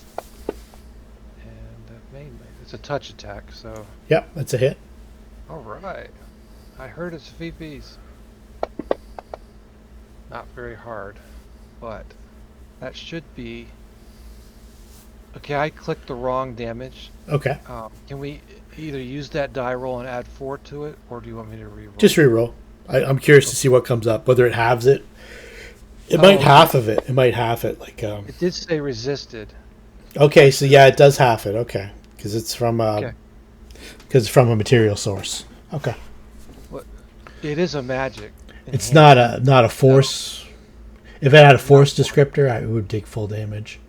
And mainly, it's a touch attack. So. Yeah, that's a hit. All right. I heard it's VPs. Not very hard, but that should be. Okay, I clicked the wrong damage. Okay. Can we either use that die roll and add 4 to it, or do you want me to reroll? Just reroll. I'm curious to see what comes up. Whether it halves it. It might half of it. It might half it. Like. It did say resisted. Okay, so yeah, it does half it. Okay, because it's from because it's from a material source. Okay. Well, it is a magic. It's not a force. If it had a force descriptor, I would take full damage.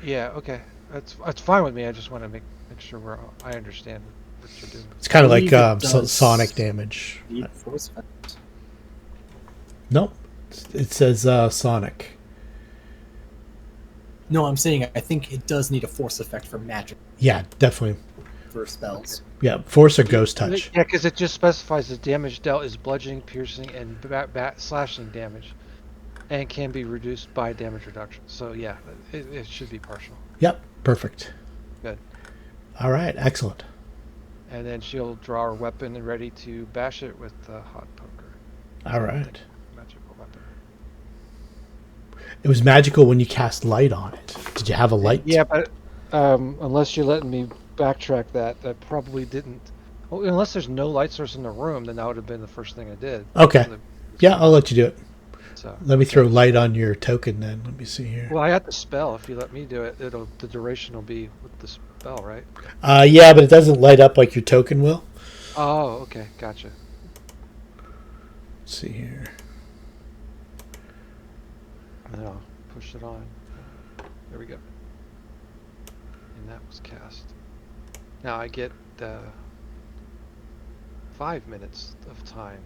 Yeah. Okay. That's fine with me. I just want to make sure I understand what you're doing. It's kind of like sonic damage. Force effect? Nope. It says Sonic. No, I'm saying I think it does need a force effect for magic Yeah, definitely. for spells. Yeah, force or ghost touch. Yeah, because it just specifies the damage dealt is bludgeoning, piercing, and slashing damage, and can be reduced by damage reduction. So yeah, it should be partial. Yep, perfect. Good. All right, excellent. And then she'll draw her weapon and ready to bash it with the hot poker. All right. Magical weapon. It was magical when you cast light on it. Did you have a light? Yeah, but unless you're letting me backtrack that probably didn't. Oh, unless there's no light source in the room, then that would have been the first thing I did. Okay. Yeah, I'll let you do it. So Let me throw light on your token then. Let me see here. well, I got the spell. If you let me do it, the duration will be with the spell, right? Yeah, but it doesn't light up like your token will. Oh, okay, gotcha. Let's see here. And then I'll push it on. There we go. And that was cast. Now I get 5 minutes of time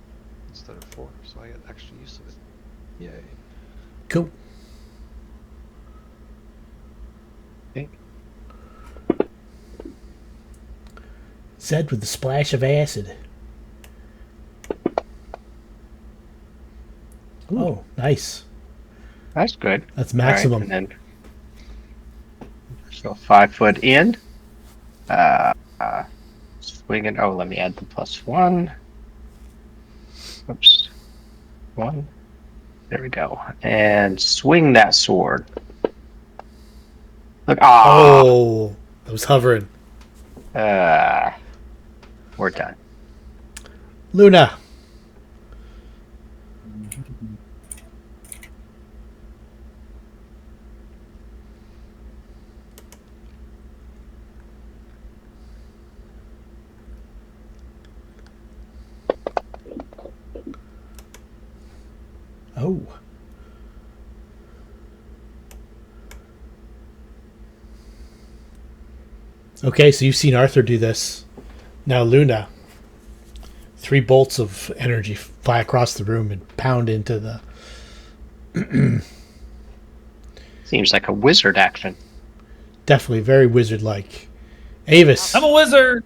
instead of 4, so I get extra use of it. Yay. Cool. Okay. Zed with a splash of acid. Oh, nice. That's good. That's All right, maximum. and then, so 5 foot in. Swinging. Oh, let me add the +1. Oops. 1. There we go. And swing that sword. Look. Oh, I was hovering. We're done. Luna. Oh. Okay, so you've seen Arthur do this. Now Luna. 3 bolts of energy fly across the room and pound into the... Seems like a wizard action. Definitely very wizard-like. Aevus. I'm a wizard.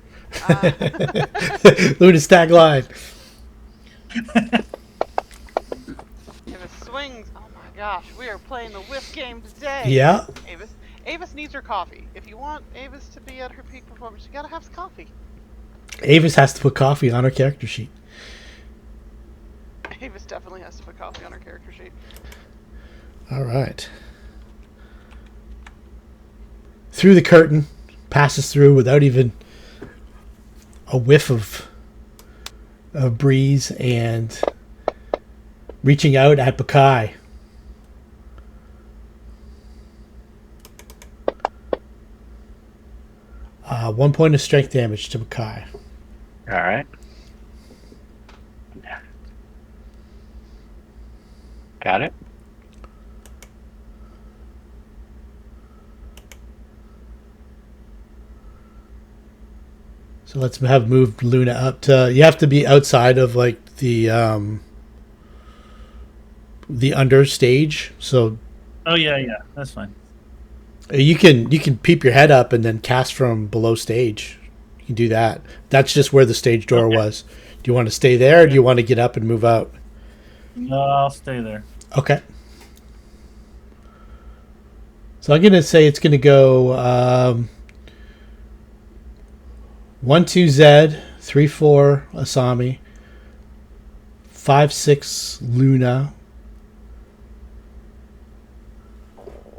Luna's tagline. If it swings, oh my gosh, we are playing the whiff game today. Yeah. Aevus needs her coffee. If you want Aevus to be at her peak performance, you gotta have some coffee. Aevus has to put coffee on her character sheet. Aevus definitely has to put coffee on her character sheet. All right. Through the curtain, passes through without even a whiff of breeze, and reaching out at Baccae. One point of strength damage to Baccae. All right. Got it. So let's have moved Luna up to... You have to be outside of like the understage. So Oh yeah, that's fine. you can peep your head up and then cast from below stage. You can do that. That's just where the stage door was. Do you want to stay there, or do you want to get up and move out? No, I'll stay there. Okay. So I'm going to say it's going to go 1-2 Zed, 3-4 Asami, 5-6 Luna,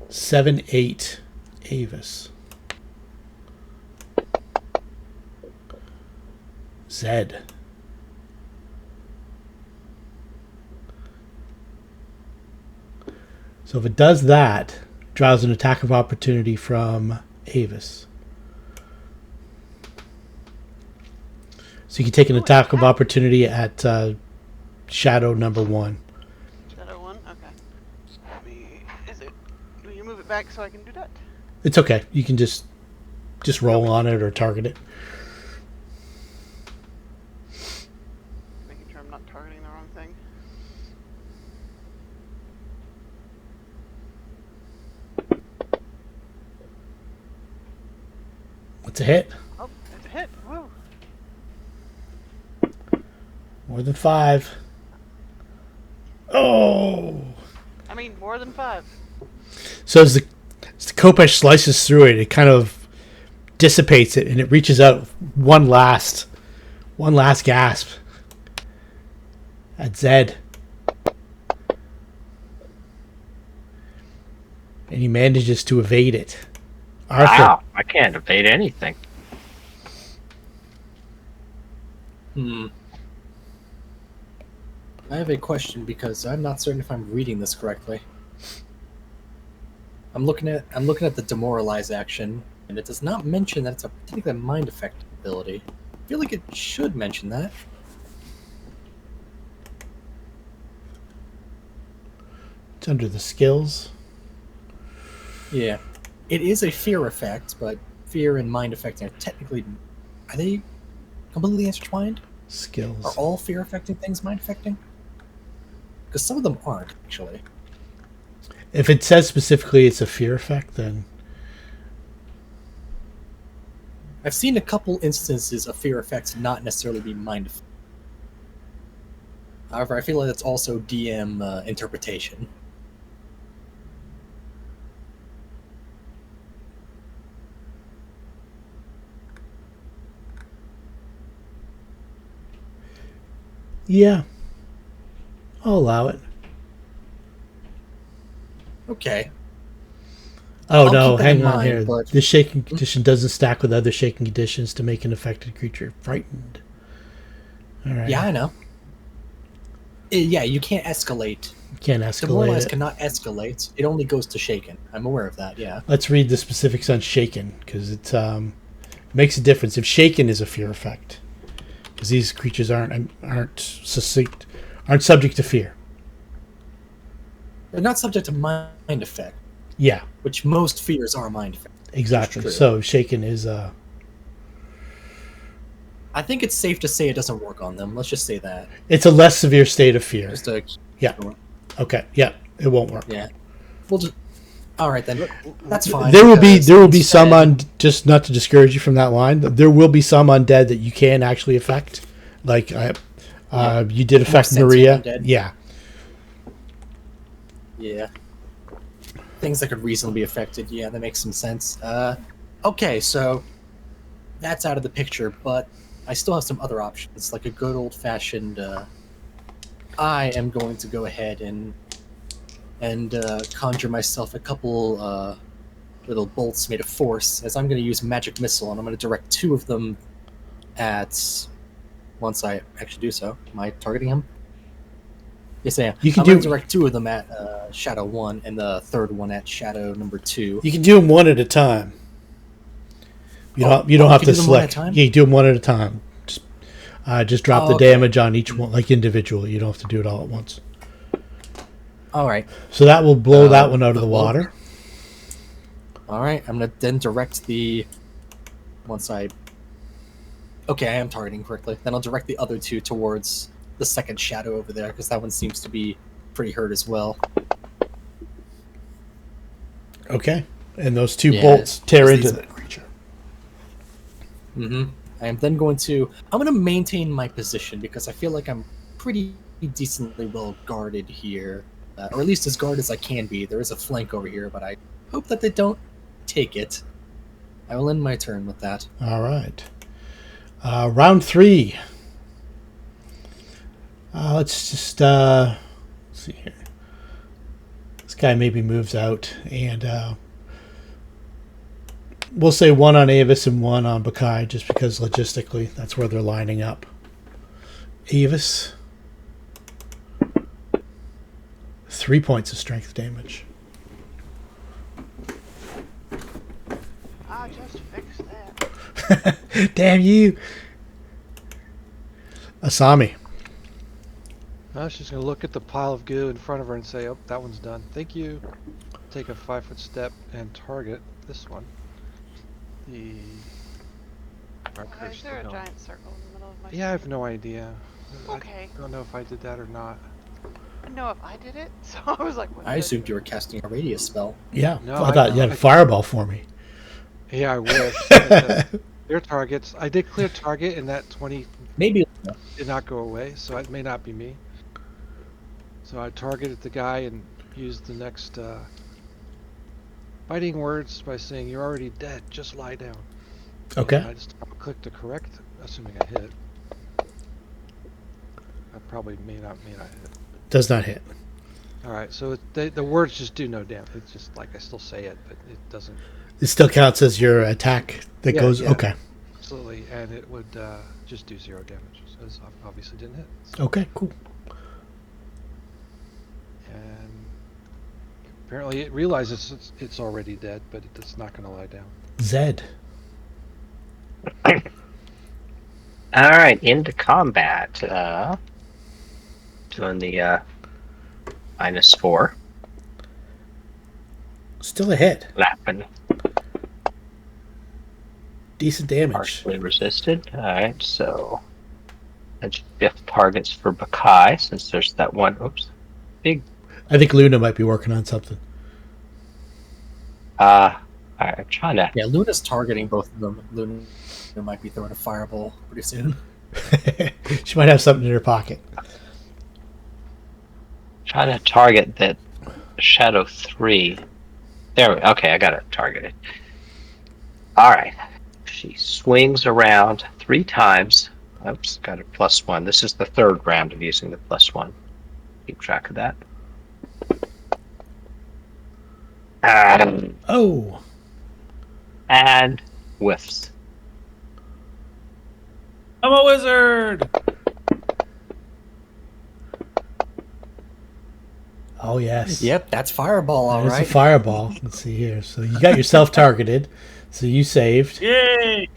7-8 Aevus. Zed. So if it does that, draws an attack of opportunity from Aevus. So you can take an attack of opportunity at shadow number 1. Shadow 1? Okay. Will you move it back so I can do that? It's okay. You can just roll on it or target it. Making sure I'm not targeting the wrong thing. That's a hit. Oh, it's a hit. Woo. More than 5. Oh! I mean, more than 5. So as the Kopesh slices through it, it kind of dissipates it, and it reaches out one last gasp at Zed. And he manages to evade it. Arthur. Wow, I can't evade anything. I have a question because I'm not certain if I'm reading this correctly. I'm looking at the demoralize action, and it does not mention that it's a particular mind effect ability. I feel like it should mention that. It's under the skills. Yeah, it is a fear effect, but fear and mind effect are they completely intertwined? Skills. Are all fear affecting things mind affecting? Because some of them aren't actually. If it says specifically it's a fear effect, then I've seen a couple instances of fear effects not necessarily be mind effect. However, I feel like that's also DM interpretation. yeah, I'll allow it. Okay. Oh I'll no, keep that hang in on mind, here. but- This shaking condition doesn't stack with other shaking conditions to make an affected creature frightened. All right. Yeah, I know. Yeah, you can't escalate. You can't escalate Demoralize it. cannot escalate. It only goes to shaken. I'm aware of that, yeah. Let's read the specifics on shaken, because it makes a difference. If shaken is a fear effect, because these creatures aren't subject to fear. They're not subject to mind effect, Yeah, which most fears are mind effect. exactly. true. So shaken is I think it's safe to say it doesn't work on them. Let's just say that. it's a less severe state of fear. Just a Yeah. Okay. Yeah, it won't work. yeah. We'll just. All right then. That's fine. There will be because some instead- just not to discourage you from that line. There will be some undead that you can actually affect, like you did affect sentient Maria. undead. Yeah, Yeah. Things that could reasonably be affected. Yeah, that makes some sense. Okay, so that's out of the picture, but I still have some other options, like a good old-fashioned. I am going to go ahead and conjure myself a couple little bolts made of force, as I'm going to use magic missile, and I'm going to direct 2 of them at. Once I actually do so, am I targeting him? Yes, I am. You can I'm going do- to direct 2 of them at Shadow 1, and the third one at Shadow number 2. you can do them one at a time. You don't I have can to do them one at a select. time? Yeah, you do them one at a time. Just drop Oh, the okay. damage on each one, like individually. You don't have to do it all at once. All right. So that will blow that one out of the the blow- water. All right. I'm going to then direct the. Once I. Okay, I am targeting correctly. Then I'll direct the other 2 towards the second shadow over there, because that one seems to be pretty hurt as well. Okay, and those 2 Yeah, bolts tear because into these- the creature. Mm-hmm. I am then going to. I'm going to maintain my position because I feel like I'm pretty decently well guarded here, or at least as guarded as I can be. There is a flank over here, but I hope that they don't take it. I will end my turn with that. All right. Round 3. Let's just let's see here. This guy maybe moves out, and we'll say 1 on Aevus and 1 on Baccae, just because logistically that's where they're lining up. Aevus, 3 points of strength damage. I just fixed that. Damn you, Asami. I was just gonna look at the pile of goo in front of her and say, "Oh, that one's done. Thank you." Take a 5-foot step and target this one. The Why markers is there a still going. giant circle in the middle of my Yeah, I have screen? no idea. Okay. I don't know if I did that or not. I know if I did it, so I was like, what I did assumed you were casting a radius spell. Yeah, No, I thought you had a fireball for me. Yeah, I wish. Clear targets. I did clear target, and that 20 Maybe. did not go away, so it may not be me. So I targeted the guy and used the next fighting words by saying, "You're already dead. Just lie down." Okay. And I just clicked to correct, assuming I hit. I probably may not hit. Does not hit. All right, so the words just do no damage. It's just like I still say it, but it doesn't. It still counts as your attack that goes. Yeah. Okay. Absolutely, and it would just do 0 damage, as obviously didn't hit. So. Okay. Cool. And apparently it realizes it's already dead, but it's not going to lie down. Zed. All right, into combat. Doing the -4. Still a hit. Laughing. Decent damage. Partially resisted. All right, so that's 5th targets for Baccae, since there's that one. Oops, big. I think Luna might be working on something. I'm trying to. Yeah, Luna's targeting both of them. Luna might be throwing a fireball pretty soon. She might have something in her pocket. Trying to target that Shadow 3. There we go. Okay, I got it targeted. All right. She swings around 3 times. Oops, got a +1. This is the 3rd round of using the +1. Keep track of that. Oh. And whiffs. I'm a wizard. Oh yes. Yep, that's fireball, all There's right. a fireball. Let's see here. So you got yourself targeted. So you saved. Yay!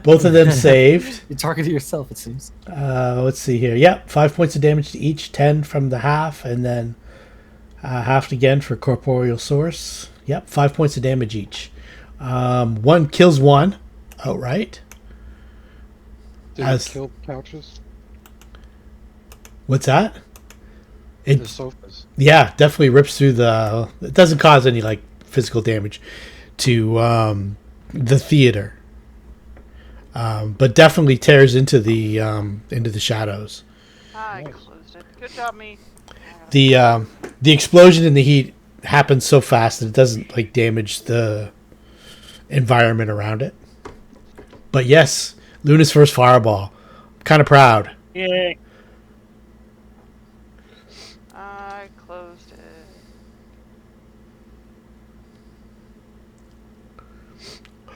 Both of them saved. You targeted yourself, it seems. Let's see here. Yep, 5 points of damage to each, 10 from the half, and then halved again for corporeal source. Yep, 5 points of damage each. One kills one outright. Did it kill couches? What's that? The sofas. Yeah, definitely rips through the. It doesn't cause any like physical damage to the theater, but definitely tears into the shadows. I closed it. Good job, me. The explosion and the heat happens so fast that it doesn't like damage the environment around it. But yes, Luna's first fireball. I'm kind of proud. Yay! I closed it.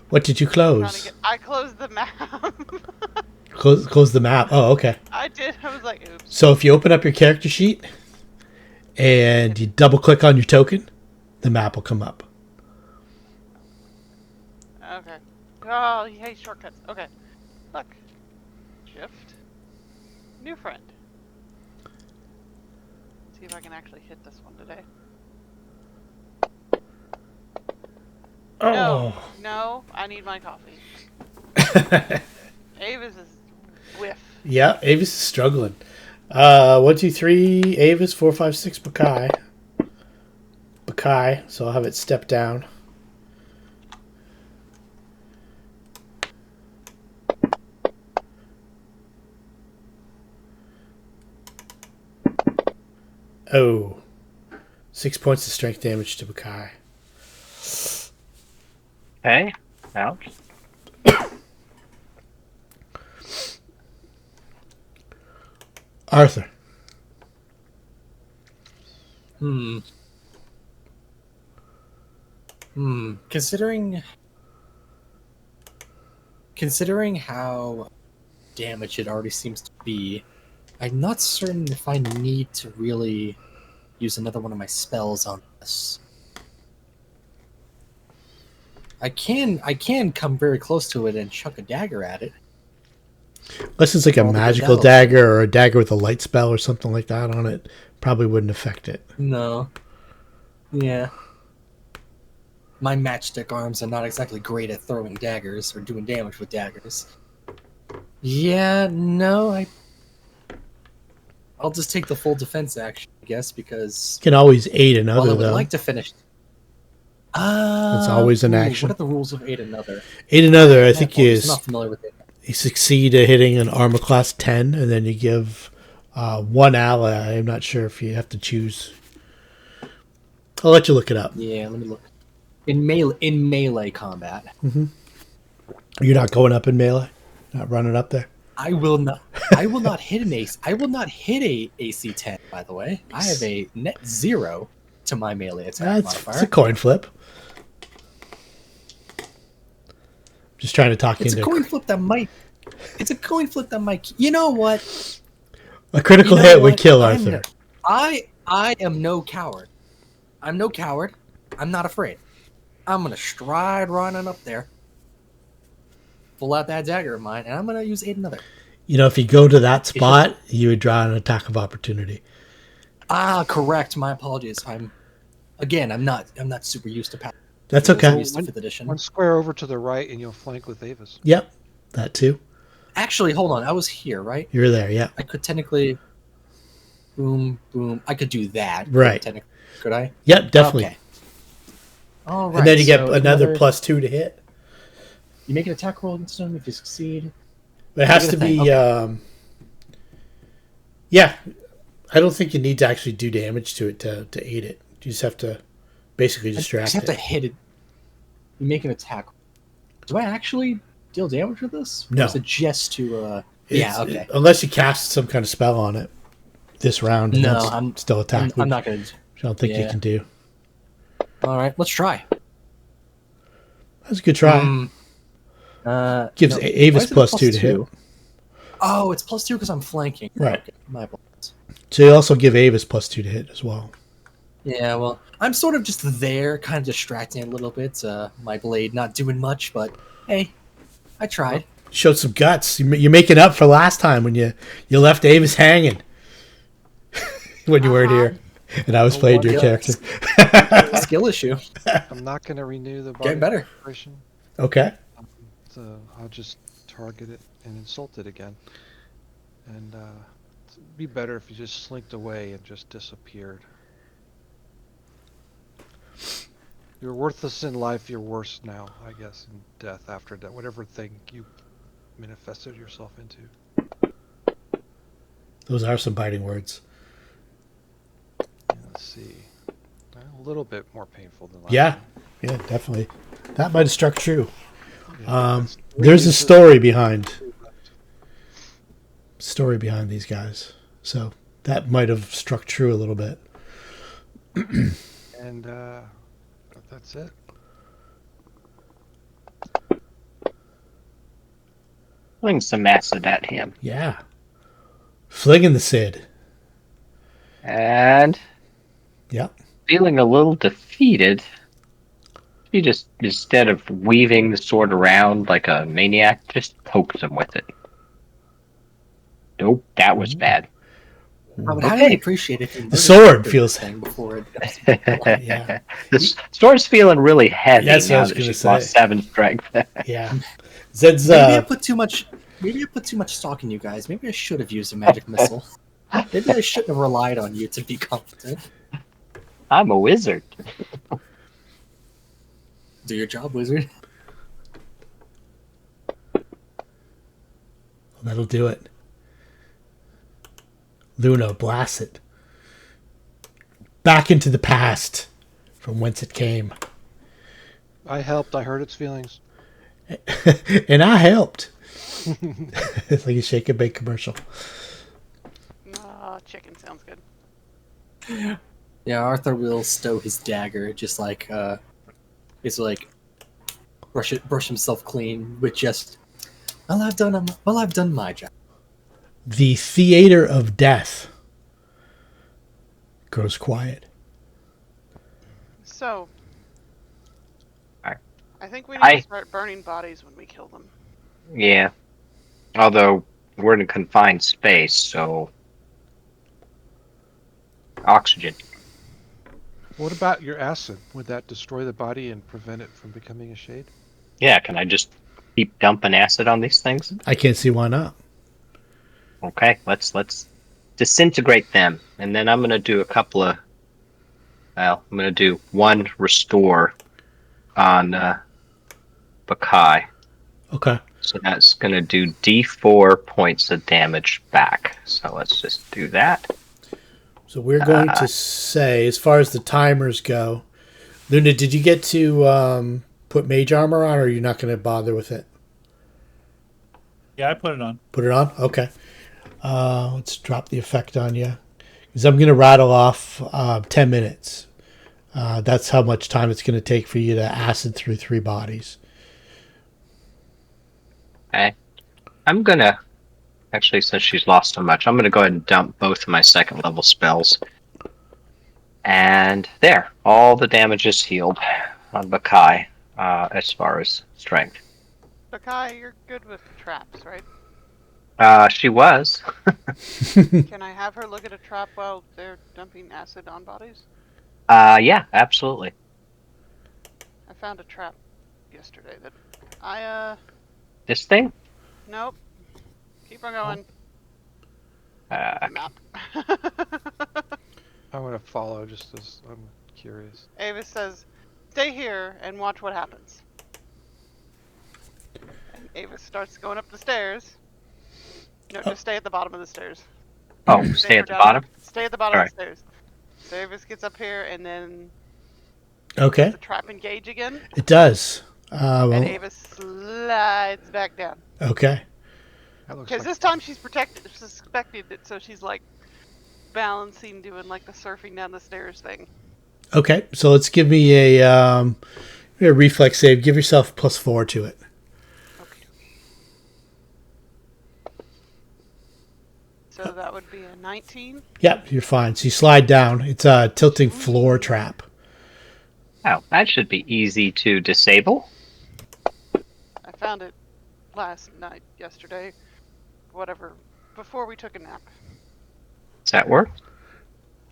What did you close? I closed the map. Close the map. Oh, okay. I did. I was like, oops. So if you open up your character sheet and you double click on your token, the map will come up. Okay. Oh, he hates shortcuts. Okay. Look. Shift. New friend. See if I can actually hit this one today. Oh. No, I need my coffee. Aevus is whiff. Yeah, Aevus is struggling. 1, 2, 3, Aevus, 4, 5, 6, Baccae. Baccae, so I'll have it step down. Oh. 6 points of strength damage to Baccae. Okay. Ouch. Arthur. Considering how damaged it already seems to be, I'm not certain if I need to really use another one of my spells on this. I can come very close to it and chuck a dagger at it. Unless it's like a All the magical bells. dagger or a dagger with a light spell or something like that on it, probably wouldn't affect it. No. Yeah. My matchstick arms are not exactly great at throwing daggers or doing damage with daggers. Yeah, no, I'll just take the full defense action, I guess, because You can always aid another, while I would though. like to finish... It's always an action. What are the rules of Aid Another? Aid Another, I think, I'm is not familiar with it. you succeed at hitting an armor class 10, and then you give one ally. I'm not sure if you have to choose. I'll let you look it up. Yeah, let me look. In melee combat. You're not going up in melee? Not running up there? I will not hit an ace. I will not hit a AC 10, by the way. I have a net 0 to my melee attack modifier. It's a coin flip. Just trying to talk you into It's a coin flip that might. It's a coin flip that might. You know what? a critical hit would kill Arthur. I am no coward. I'm no coward. I'm not afraid. I'm gonna stride running up there, pull out that dagger of mine, and I'm gonna use Aid Another. You know, if you go to that spot, you would draw an attack of opportunity. Correct. My apologies. I'm not super used to Pathfinder. That's okay. I'm used to 5th edition. One square over to the right, and you'll flank with Aevus. Yep, that too. Actually, hold on. I was here, right? You're there, yeah. I could technically. Boom, boom. I could do that. Right. Technically, could I? Yep, definitely. Okay. All right. And then you get another +2 to hit. You make an attack roll against them if you succeed. It has to be. Okay. Yeah, I don't think you need to actually do damage to it to aid it. You just have to basically distract it. You just have to hit it. You make an attack. Do I actually deal damage with this? No. Or is it just to? Yeah. Okay. Unless you cast some kind of spell on it this round. And No, that's I'm still attack. I'm not gonna. I don't think you can do. All right, let's try. That's a good try. Gives Aevus +2 to hit. Oh, it's +2 because I'm flanking. Right. Okay, my apologies. So you also give Aevus +2 to hit as well. Yeah, well, I'm sort of just there, kind of distracting a little bit. My blade not doing much, but hey, I tried. Showed some guts. You're making up for last time when you left Aevus hanging when you weren't here, and I was playing your character. Skill issue. I'm not going to renew the Get better. operation, Okay. so I'll just target it and insult it again. And it'd be better if you just slinked away and just disappeared. You're worthless in life, you're worse now, I guess, in death after that. Whatever thing you manifested yourself into. Those are some biting words. Let's see. A little bit more painful than last Yeah. time. Yeah, definitely. That might have struck true. Yeah, There's a story behind these guys, so that might have struck true a little bit. And that's it. Fling some acid at him. Yeah, flinging the Sid. And Yep. feeling a little defeated, he just, instead of weaving the sword around like a maniac, just pokes him with it. Nope, that was bad. I would highly appreciate if you The sword feels. thing before it. Yeah. The sword's feeling really heavy That's what I now was that gonna she's say. lost 7 strength. Yeah. Zed's. Maybe I put too much. Maybe I put too much stock in you guys. Maybe I should have used a magic missile. Maybe I shouldn't have relied on you to be competent. I'm a wizard. Do your job, wizard. That'll do it. Luna, blast it. Back into the past, from whence it came. I helped, I hurt its feelings. And I helped. It's like a shake and bake commercial. Chicken sounds good. Yeah, Arthur will stow his dagger, just like it's like brush himself clean with just. Well, I've done my job. The theater of death grows quiet. So, Alright. I think we need to start burning bodies when we kill them. Yeah. Although we're in a confined space, so oxygen. What about your acid? Would that destroy the body and prevent it from becoming a shade? Yeah, can I just keep dumping acid on these things? I can't see why not. Okay, let's disintegrate them, and then I'm gonna do a couple of. Well, I'm gonna do one restore on Baccae. Okay. So that's going to do D4 points of damage back. So let's just do that. So we're going to say, as far as the timers go, Luna, did you get to put mage armor on, or are you not going to bother with it? Yeah, I put it on. Put it on? Okay. Let's drop the effect on you. Because I'm going to rattle off 10 minutes. That's how much time it's going to take for you to acid through 3 bodies. Okay. I'm going to, actually, since she's lost so much, I'm going to go ahead and dump both of my 2nd level spells. And there, all the damage is healed on Baccae as far as strength. Baccae, you're good with traps, right? She was. Can I have her look at a trap while they're dumping acid on bodies? Yeah, absolutely. I found a trap yesterday that This thing? Nope. Keep on going. Map. I'm gonna follow just as I'm curious. Aevus says, stay here and watch what happens. And Aevus starts going up the stairs. No, just stay at the bottom of the stairs. Oh, stay at the bottom? Stay at the bottom All of the stairs. So Aevus gets up here and then Okay. does the trap engage again. It does. And Aevus slides back down. Okay. Because this time she's suspected it, so she's like balancing, doing like the surfing down the stairs thing. Okay. So let's give me a reflex save. Give yourself +4 to it. Okay. So that would be a 19. Yep, you're fine. So you slide down. It's a tilting floor trap. Oh, that should be easy to disable. I found it yesterday, whatever, before we took a nap. Does that work?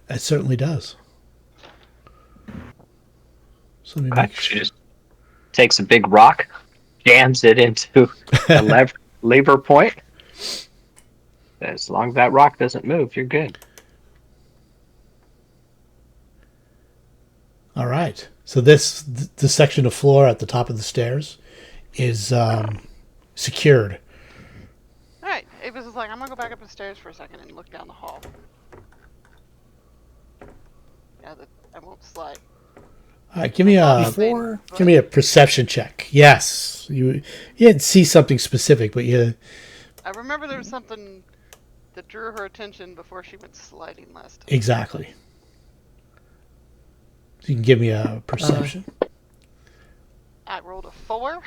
It certainly does. So let me Okay. make She just takes a big rock, jams it into a lever point. As long as that rock doesn't move, you're good. All right. So the section of floor at the top of the stairs is secured. Alright, Avis is like, I'm gonna go back up the stairs for a second and look down the hall. Yeah, I won't slide. All right, give me a perception check. Yes, you didn't see something specific, but you. I remember there was something that drew her attention before she went sliding last time. Exactly. So you can give me a perception. I rolled a 4.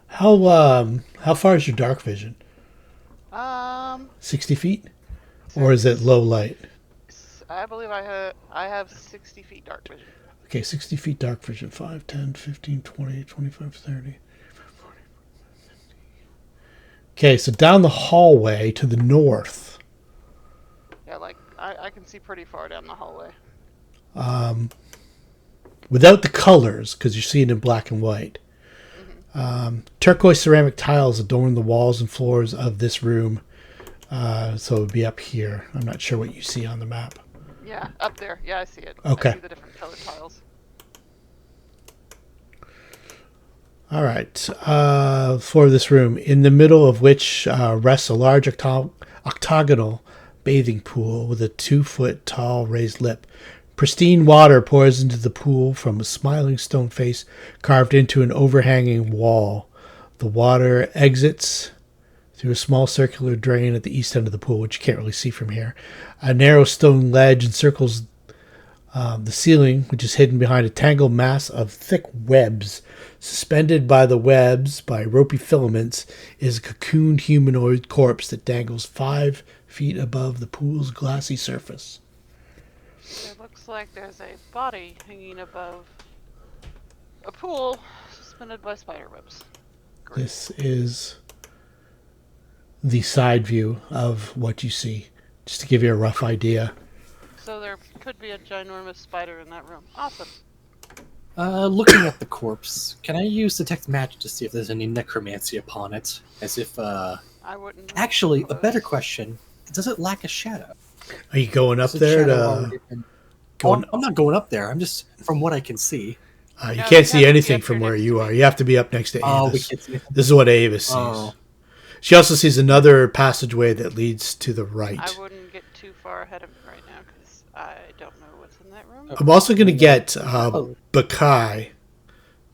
How far is your dark vision? 60 feet, or is it low light? I believe I have 60 feet dark vision. Okay, 60 feet dark vision. 5, 10, 15, 20, 25, 30. Okay, so down the hallway to the north. Yeah, like I can see pretty far down the hallway. Without the colors, because you're seeing in black and white. Turquoise ceramic tiles adorn the walls and floors of this room. So it would be up here. I'm not sure what you see on the map. Yeah, up there. Yeah, I see it. Okay. I see the different colored tiles. All right. For this room, in the middle of which rests a large octagonal bathing pool with a 2-foot tall raised lip. Pristine water pours into the pool from a smiling stone face carved into an overhanging wall. The water exits through a small circular drain at the east end of the pool, which you can't really see from here. A narrow stone ledge encircles the ceiling, which is hidden behind a tangled mass of thick webs. Suspended by the webs by ropey filaments is a cocooned humanoid corpse that dangles 5 feet above the pool's glassy surface. It looks like there's a body hanging above a pool suspended by spider webs. Great. This is the side view of what you see, just to give you a rough idea. So there could be a ginormous spider in that room. Awesome. Looking at the corpse, can I use detect magic to see if there's any necromancy upon it? As if, I wouldn't. Actually, a better question: does it lack a shadow? Are you going up Does the there shadow to? already been- I'm not going up there. I'm just from what I can see. You No, can't you see have to be anything up from here where next you to are. me. You have to be up next to Oh, we Aevus. can't see anything. This is what Aevus sees. Oh. She also sees another passageway that leads to the right. I wouldn't get too far ahead of me right now because I don't know what's in that room. I'm also going to get Oh. Baccae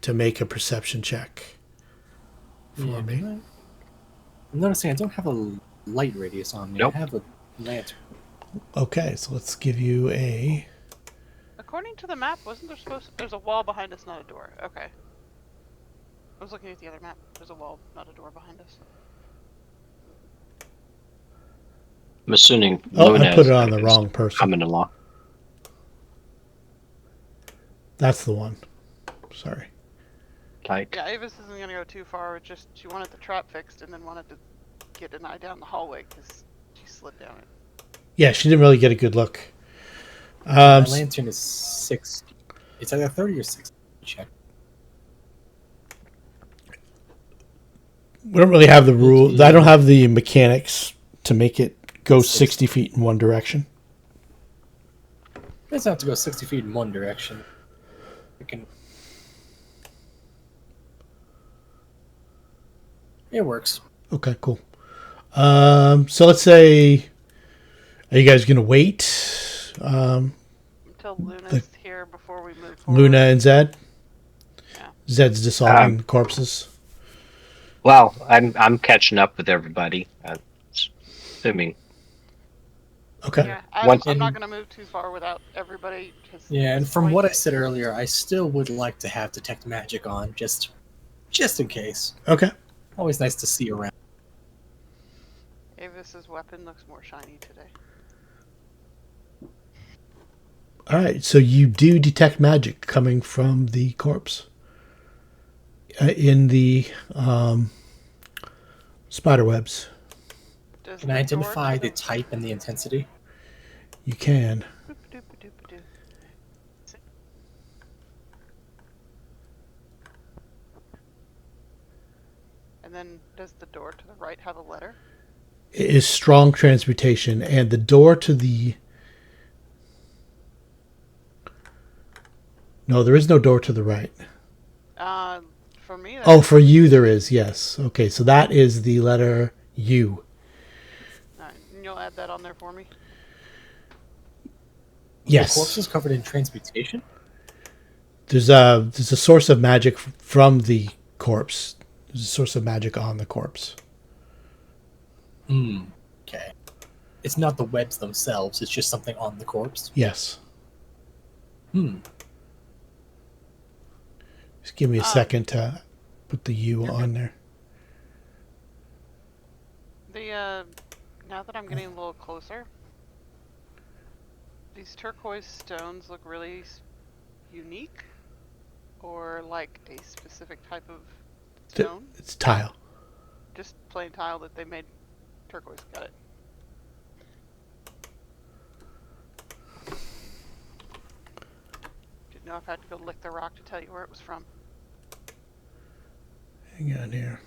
to make a perception check for Yeah, me. I'm noticing I don't have a light radius on me. Nope. I have a lantern. Okay, so let's give you a... According to the map, wasn't there supposed to... There's a wall behind us, not a door. Okay. I was looking at the other map. There's a wall, not a door behind us. I'm assuming Oh, Luna I put is it on the wrong person. coming along. That's the one. Sorry. Like, Yeah, Aevus isn't going to go too far. It's just she wanted the trap fixed and then wanted to get an eye down the hallway because she slid down it. Yeah, she didn't really get a good look. My lantern is 6. It's either 30 or 60. Check. We don't really have the rule. I don't have the mechanics to make it go 60 feet in one direction. It doesn't have to go 60 feet in one direction. It works. Okay, cool. So let's say, are you guys going to wait? Until Luna's here before we move forward. Luna and Zed? Yeah. Zed's dissolving corpses. well, I'm catching up with everybody. Assuming. Okay. Yeah, Once- I'm not going to move too far without everybody. Yeah, and from what I said earlier, I still would like to have detect magic on, just in case. Okay. Always nice to see around. Aevus's weapon looks more shiny today. All right. So you do detect magic coming from the corpse in the spider webs. Does Can I the door identify to the type and the intensity? You can. Boop-a-doop-a-doop-a-doo. And then does the door to the right have a letter? It is strong transmutation, and the door to the... No, there is no door to the right. For me, Oh, for you there is, yes. Okay, so that is the letter U. Alright, and you'll add that on there for me? Yes. The corpse is covered in transmutation? There's a source of magic from the corpse. There's a source of magic on the corpse. Okay. It's not the webs themselves, it's just something on the corpse? Yes. Just give me a second to put the U on there. Now that I'm getting a little closer, these turquoise stones look really unique, or like a specific type of stone? It's tile. Just plain tile that they made turquoise. Got it. Didn't know if I had to go lick the rock to tell you where it was from. Hang on here.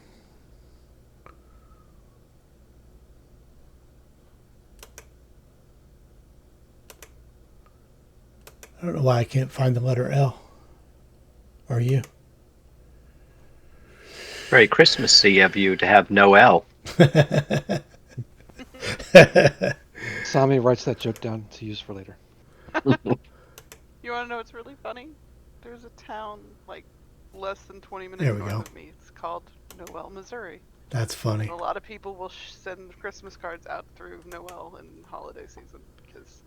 I don't know why I can't find the letter L. Or U. Very Christmassy of you to have Noel. Sami writes that joke down to use for later. You want to know what's really funny? There's a town like less than 20 minutes There we north go. of me. It's called Noel, Missouri. That's funny. And a lot of people will send Christmas cards out through Noel and holiday season because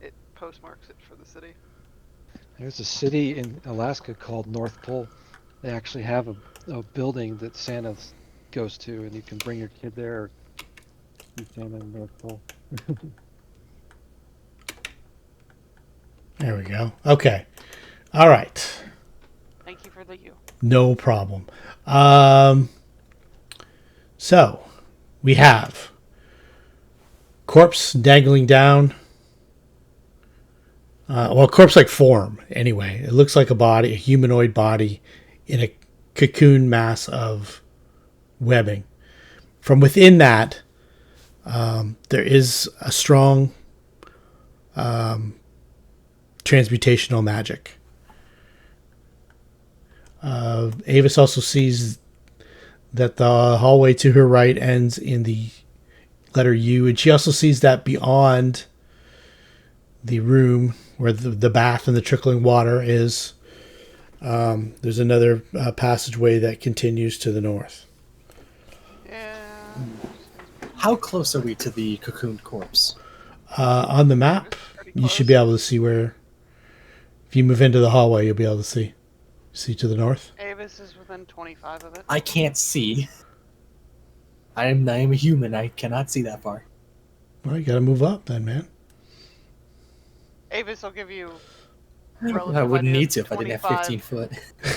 it postmarks it for the city. There's a city in Alaska called North Pole. They actually have a building that Santa goes to, and you can bring your kid there or see Santa in North Pole. There we go. Okay. All right. Thank you for the U. No problem. So, we have corpse dangling down. Corpse-like form, anyway. It looks like a body, a humanoid body in a cocoon mass of webbing. From within that, there is a strong transmutational magic. Aevus also sees that the hallway to her right ends in the letter U, and she also sees that beyond the room where the bath and the trickling water is, there's another passageway that continues to the north. Yeah. How close are we to the cocooned corpse? On the map, you should be able to see where. If you move into the hallway, you'll be able to see. See to the north. Aevus is within 25 of it. I can't see. I am a human. I cannot see that far. Well, you got to move up then, man. Aevus will give you. I wouldn't idea need of to if I didn't have 25. 15 foot.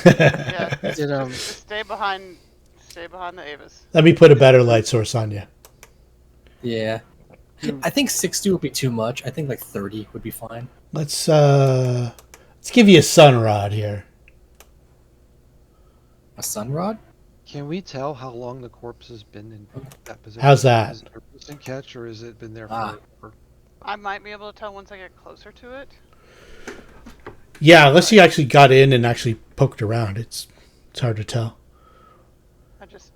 Yeah. You know, Just stay behind the Aevus. Let me put a better light source on you. Yeah. I think 60 would be too much. I think like 30 would be fine. Let's give you a sun rod here. A sun rod? can we tell how long the corpse has been in that position? How's that? Is it a recent catch, or has it been there Ah. for I might be able to tell once I get closer to it. Yeah, unless you actually got in and actually poked around, it's hard to tell. I just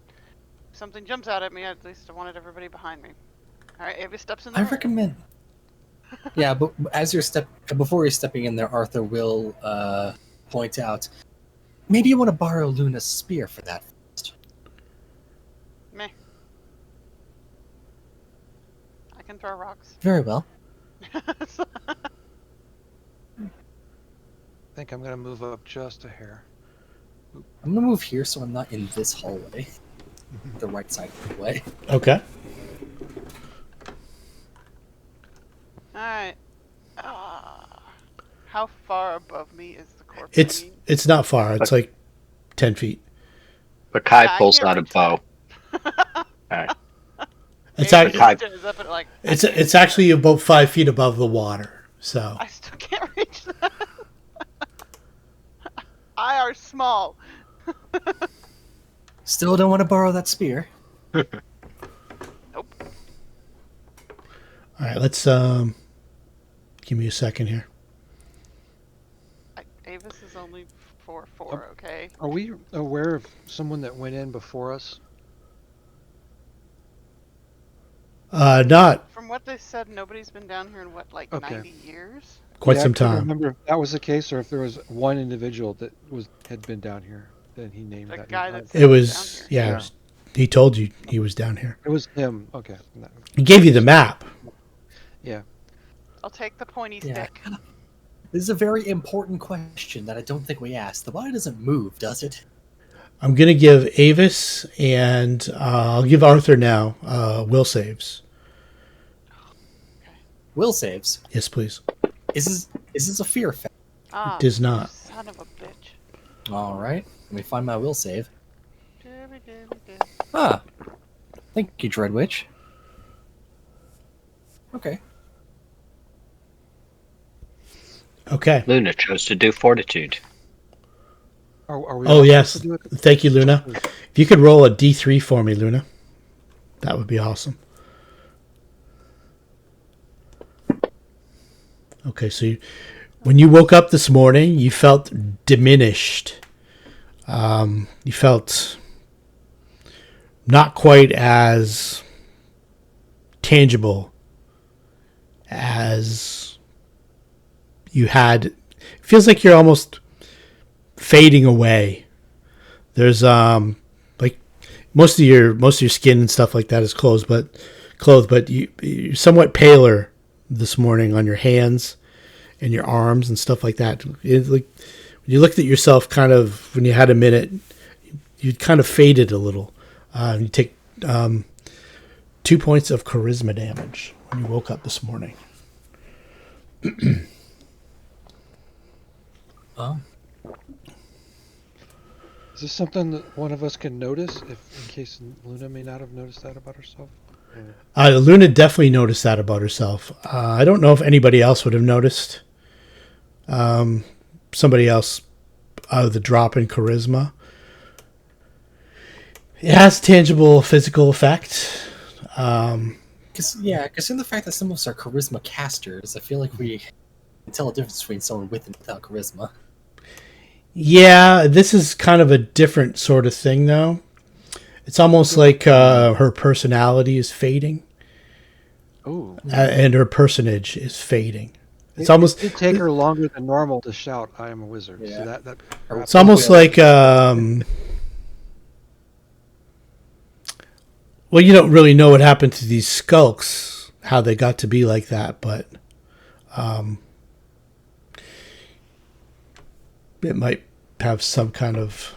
if something jumps out at me. At least I wanted everybody behind me. All right, Aevus steps in the I hole. recommend. Yeah, but as you're before you're stepping in there, Arthur will point out. Maybe you want to borrow Luna's spear for that first. Meh. I can throw rocks. Very well. I think I'm gonna move up just a hair. I'm gonna move here so I'm not in this hallway. The right side of the way. Okay. Alright. How far above me is the corpse? I mean? It's not far. It's like 10 feet. Baccae Yeah, I pulls can't out a reach bow. Alright. It's Aevus act- is up at, like, it's actually about 5 feet above the water. So I still can't reach that. I are small. Still don't want to borrow that spear. Nope. all right, let's give me a second here. Aevus is only 4'4", okay? Are we aware of someone that went in before us? Not From what they said, nobody's been down here in what, like Okay. 90 years? quite Yeah, some I couldn't time. remember if that was the case, or if there was one individual that had been down here. Then he named The that. guy name. that's- It was Down yeah. here. It was, he told you he was down here. It was him. Okay. He gave you the map. Yeah. I'll take the pointy Yeah. stick. This is a very important question that I don't think we asked. The body doesn't move, does it? I'm gonna give Aevus and I'll give Arthur now will saves. Will saves. Yes, please. Is this a fear effect? Ah, does not. Son of a bitch. All right. Let me find my will save. Dibby-dibby-dib. Ah. Thank you, Dreadwitch. Okay. Okay. Luna chose to do fortitude. Are we Oh all yes. supposed to do it? Thank you, Luna. If you could roll a D3 for me, Luna, that would be awesome. Okay, so when you woke up this morning, you felt diminished. You felt not quite as tangible as you had. It feels like you're almost fading away. There's like most of your skin and stuff like that is clothed, but you're somewhat paler this morning on your hands and your arms and stuff like that. It's like when you looked at yourself, kind of when you had a minute, you kind of faded a little. You take 2 points of charisma damage when you woke up this morning. Oh. Is this something that one of us can notice, if in case Luna may not have noticed that about herself? Luna definitely noticed that about herself. I don't know if anybody else would have noticed. Somebody else, the drop in charisma. It has tangible physical effect. Considering the fact that some of us are charisma casters, I feel like we tell the difference between someone with and without charisma. Yeah, this is kind of a different sort of thing, though. It's almost like her personality is fading, Ooh. and her personage is fading. It's It almost did take her longer than normal to shout, "I am a wizard." Yeah. So that it's almost like well, you don't really know what happened to these skulks, how they got to be like that, but it might have some kind of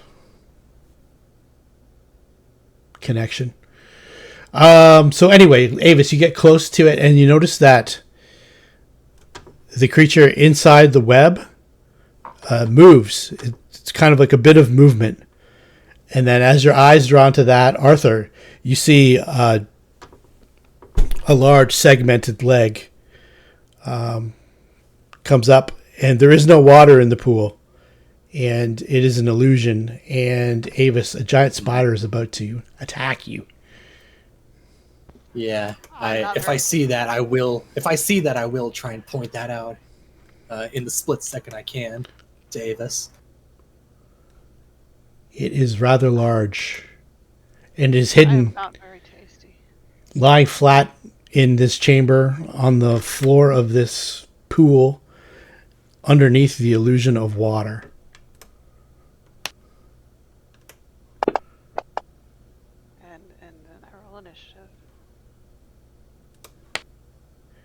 connection. So anyway, Aevus, you get close to it and you notice that the creature inside the web moves. It's kind of like a bit of movement. And then as your eyes drawn to that, Arthur, you see a large segmented leg comes up, and there is no water in the pool. And it is an illusion. And Aevus, a giant spider, is about to attack you. Yeah, not if very- I see that, I will. If I see that, I will try and point that out in the split second I can to Aevus. It is rather large, and is I am hidden, not very tasty. lying flat in this chamber on the floor of this pool, underneath the illusion of water. And then I roll initiative.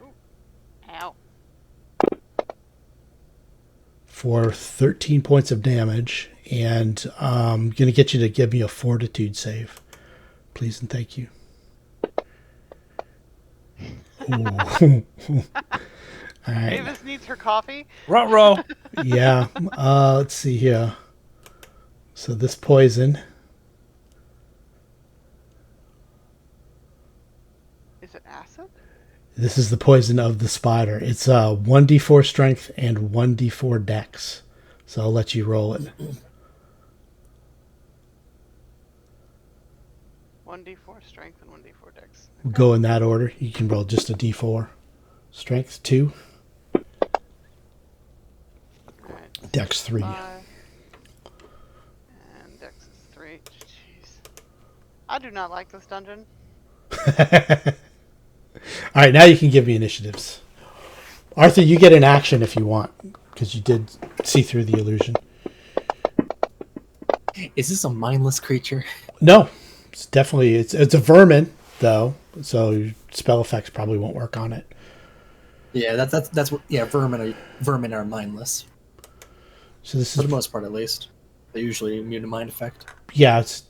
Ooh. Ow. For 13 points of damage, and I'm going to get you to give me a fortitude save. Please and thank you. Ooh. All right. Avis needs her coffee. Ruh-roh. Yeah. Let's see here. So this poison, Is it acid? this is the poison of the spider. It's 1d4 strength and 1d4 dex. So I'll let you roll it. 1d4 strength and 1d4 dex. We'll go in that order. You can roll just a d4. Strength 2, Alright. dex 3. 5. And dex is 3. Jeez. I do not like this dungeon. All right, now you can give me initiatives. Arthur, you get an action if you want, because you did see through the illusion. Is this a mindless creature? No, it's definitely it's a vermin though, so your spell effects probably won't work on it. Yeah, that's what. Yeah, vermin are mindless So this for the is most part, at least. They're usually immune to mind effect. yeah. It's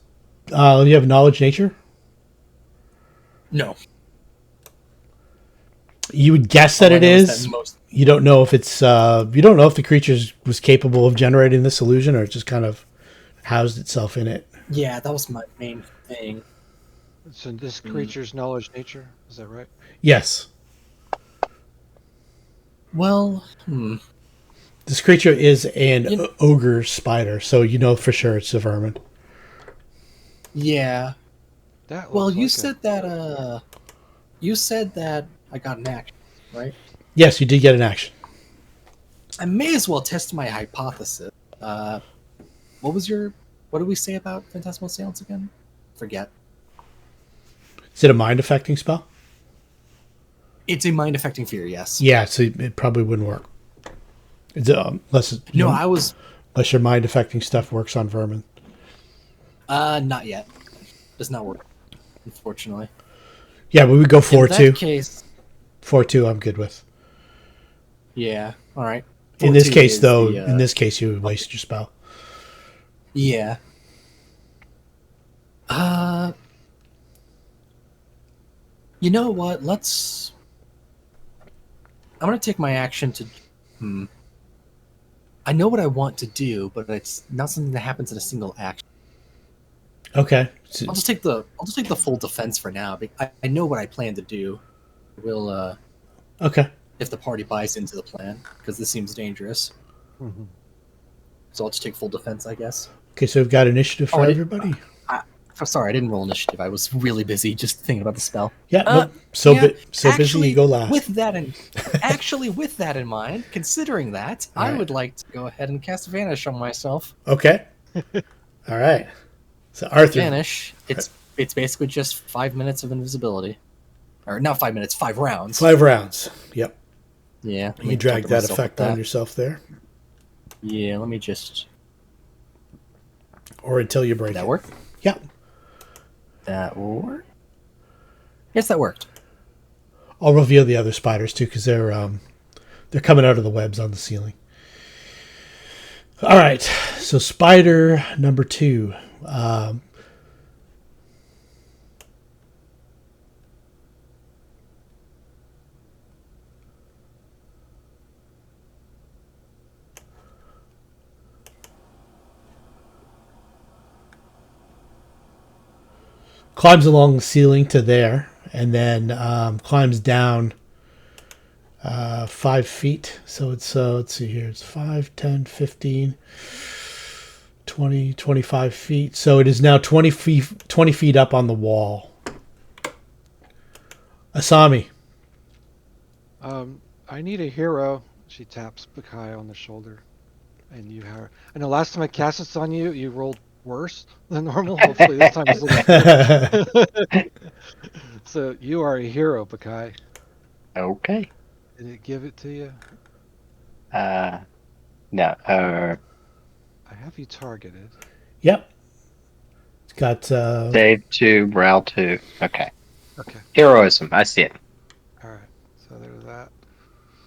you have knowledge nature. No, You would guess that All I it know is. that most. You don't know if it's you don't know if the creature was capable of generating this illusion or it just kind of housed itself in it. Yeah, that was my main thing. So this creature's knowledge nature, is that right? Yes, Well, this creature is an You- ogre spider, so you know for sure it's a vermin. yeah. That Well, looks you like said that. You said that I got an action, right? Yes, you did get an action. I may as well test my hypothesis. What did we say about Phantasmal Assailants again? Forget. Is it a mind affecting spell? It's a mind affecting fear, yes. Yeah, so it probably wouldn't work. It's, unless No, I was unless your mind affecting stuff works on vermin. not yet. Does not work, unfortunately. Yeah, but we go In 4-2. that case, 4-2 I'm good with. yeah. All right. In this 4-2 case, is though, the, in this case, you would waste your spell. yeah. You know what? I'm gonna take my action to. I know what I want to do, but it's not something that happens in a single action. Okay. So- I'll just take the full defense for now. I know what I plan to do. We'll okay. if the party buys into the plan, because this seems dangerous. Mhm. So I'll just take full defense, I guess. Okay, so we've got initiative for Oh, I did- everybody. Oh, sorry, I didn't roll initiative. I was really busy just thinking about the spell. Yeah, Uh, so yeah, busy actually, you go last. With that in mind, considering that, All I right. would like to go ahead and cast Vanish on myself. Okay. All right. So Arthur. Vanish. It's basically just 5 minutes of invisibility, or not 5 minutes, 5 rounds. 5 rounds. Yep. Yeah. You drag that effect on yourself there. Yeah. Let me just. Or until you break Did that it. work? Yeah. That worked. Yes, that worked. I'll reveal the other spiders too, because they're coming out of the webs on the ceiling. All right. So spider number 2. Climbs along the ceiling to there, and then climbs down 5 feet. So it's, let's see here, it's 5, 10, 15, 20, 25 feet. So it is now 20 feet up on the wall. Asami. I need a hero. She taps Baccae on the shoulder. And you have. I know last time I cast this on you, you rolled worse than normal. Hopefully this time is a little better. So you are a hero, Baccae. Okay. Did it give it to you? No. I have you targeted. Yep. It's got... Save 2, morale 2. Okay. Okay. Heroism. I see it. All right. So there's that.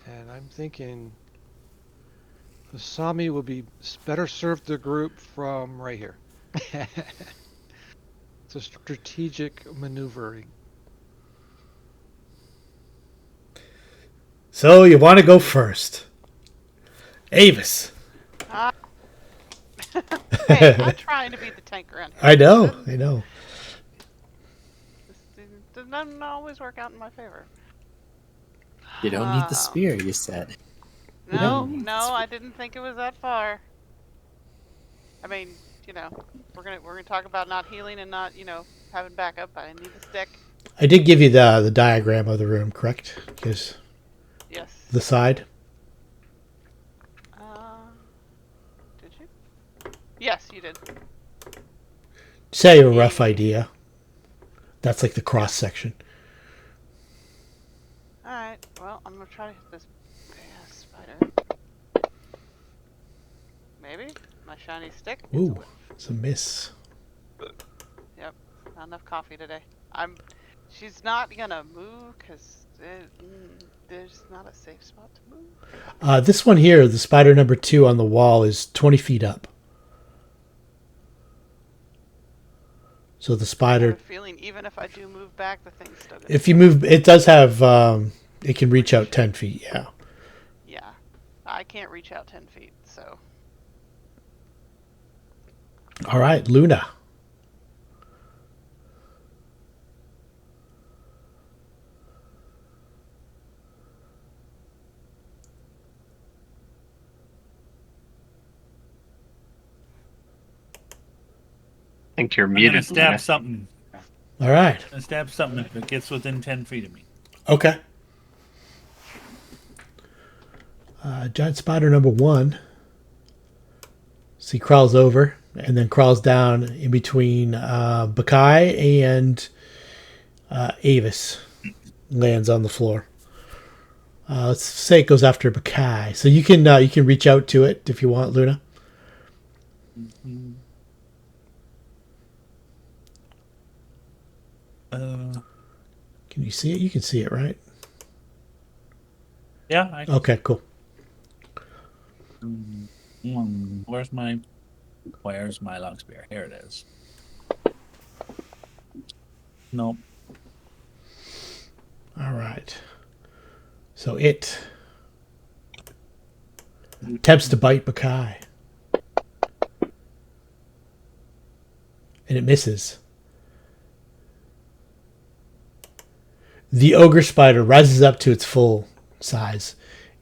And I'm thinking Asami will be better served the group from right here. It's a strategic maneuvering. So you want to go first. Aevus. Hey, I'm trying to be the tank around here. I know. This doesn't always work out in my favor. You don't need the spear, you said. No, I didn't think it was that far. I mean, we're gonna talk about not healing and not, having backup. I need the stick. I did give you the diagram of the room, correct? Because Yes. the side. Did you? Yes, you did. Say a rough idea. That's like the cross section. All right. Well, I'm gonna try to hit this spider. Maybe my shiny stick. Ooh, it's a miss. Yep. Not enough coffee today. She's not gonna move because there's not a safe spot to move. This one here, the spider number 2 on the wall, is 20 feet up. So the I spider... have a feeling even if I do move back, the thing's still gonna... If you move... It does have... it can reach out 10 feet, yeah. Yeah. I can't reach out 10 feet, so... All right, Luna. I think you're I'm muted. gonna stab something. All right. I'm gonna stab something if it gets within 10 feet of me. Okay. Giant spider number 1. So he crawls over and then crawls down in between Baccae and Aevus. Lands on the floor. Let's say it goes after Baccae. So you can reach out to it if you want, Luna. Mm-hmm. Can you see it? You can see it, right? Yeah. Okay, cool. Where's my long spear? Here it is. Nope. All right. So it attempts to bite Baccae. And it misses. The ogre spider rises up to its full size.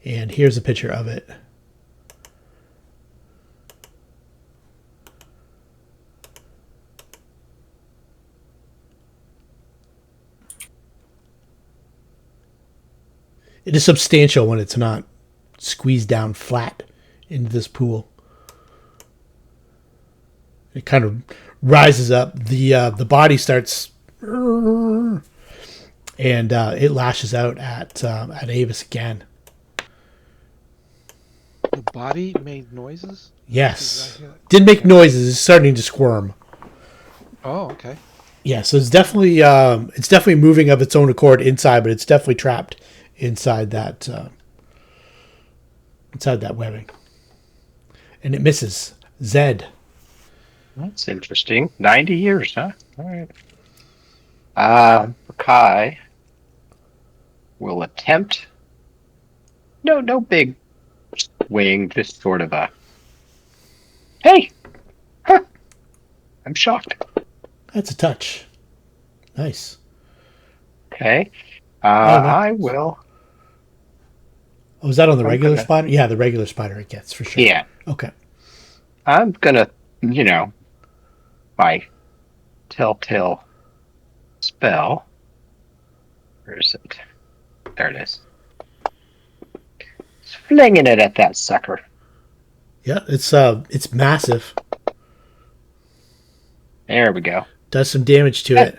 And here's a picture of it. It is substantial when it's not squeezed down flat into this pool. It kind of rises up. The body starts, and it lashes out at Aevus again. The body made noises? Yes, Did I hear that? didn't make noises. It's starting to squirm. Oh, okay. Yeah, so it's definitely moving of its own accord inside, but it's definitely trapped inside that webbing, and it misses. Zed. That's interesting. 90 years, huh? All right. Baccae will attempt. No big swing, just sort of a. Hey! Huh. I'm shocked. That's a touch. Nice. Okay. no. I will. Oh, was that on the I'm regular gonna- spider? Yeah, the regular spider it gets for sure. Yeah. Okay. I'm gonna, my telltale spell. Where is it? There it is. Just flinging it at that sucker. Yeah, it's massive. There we go. Does some damage to it.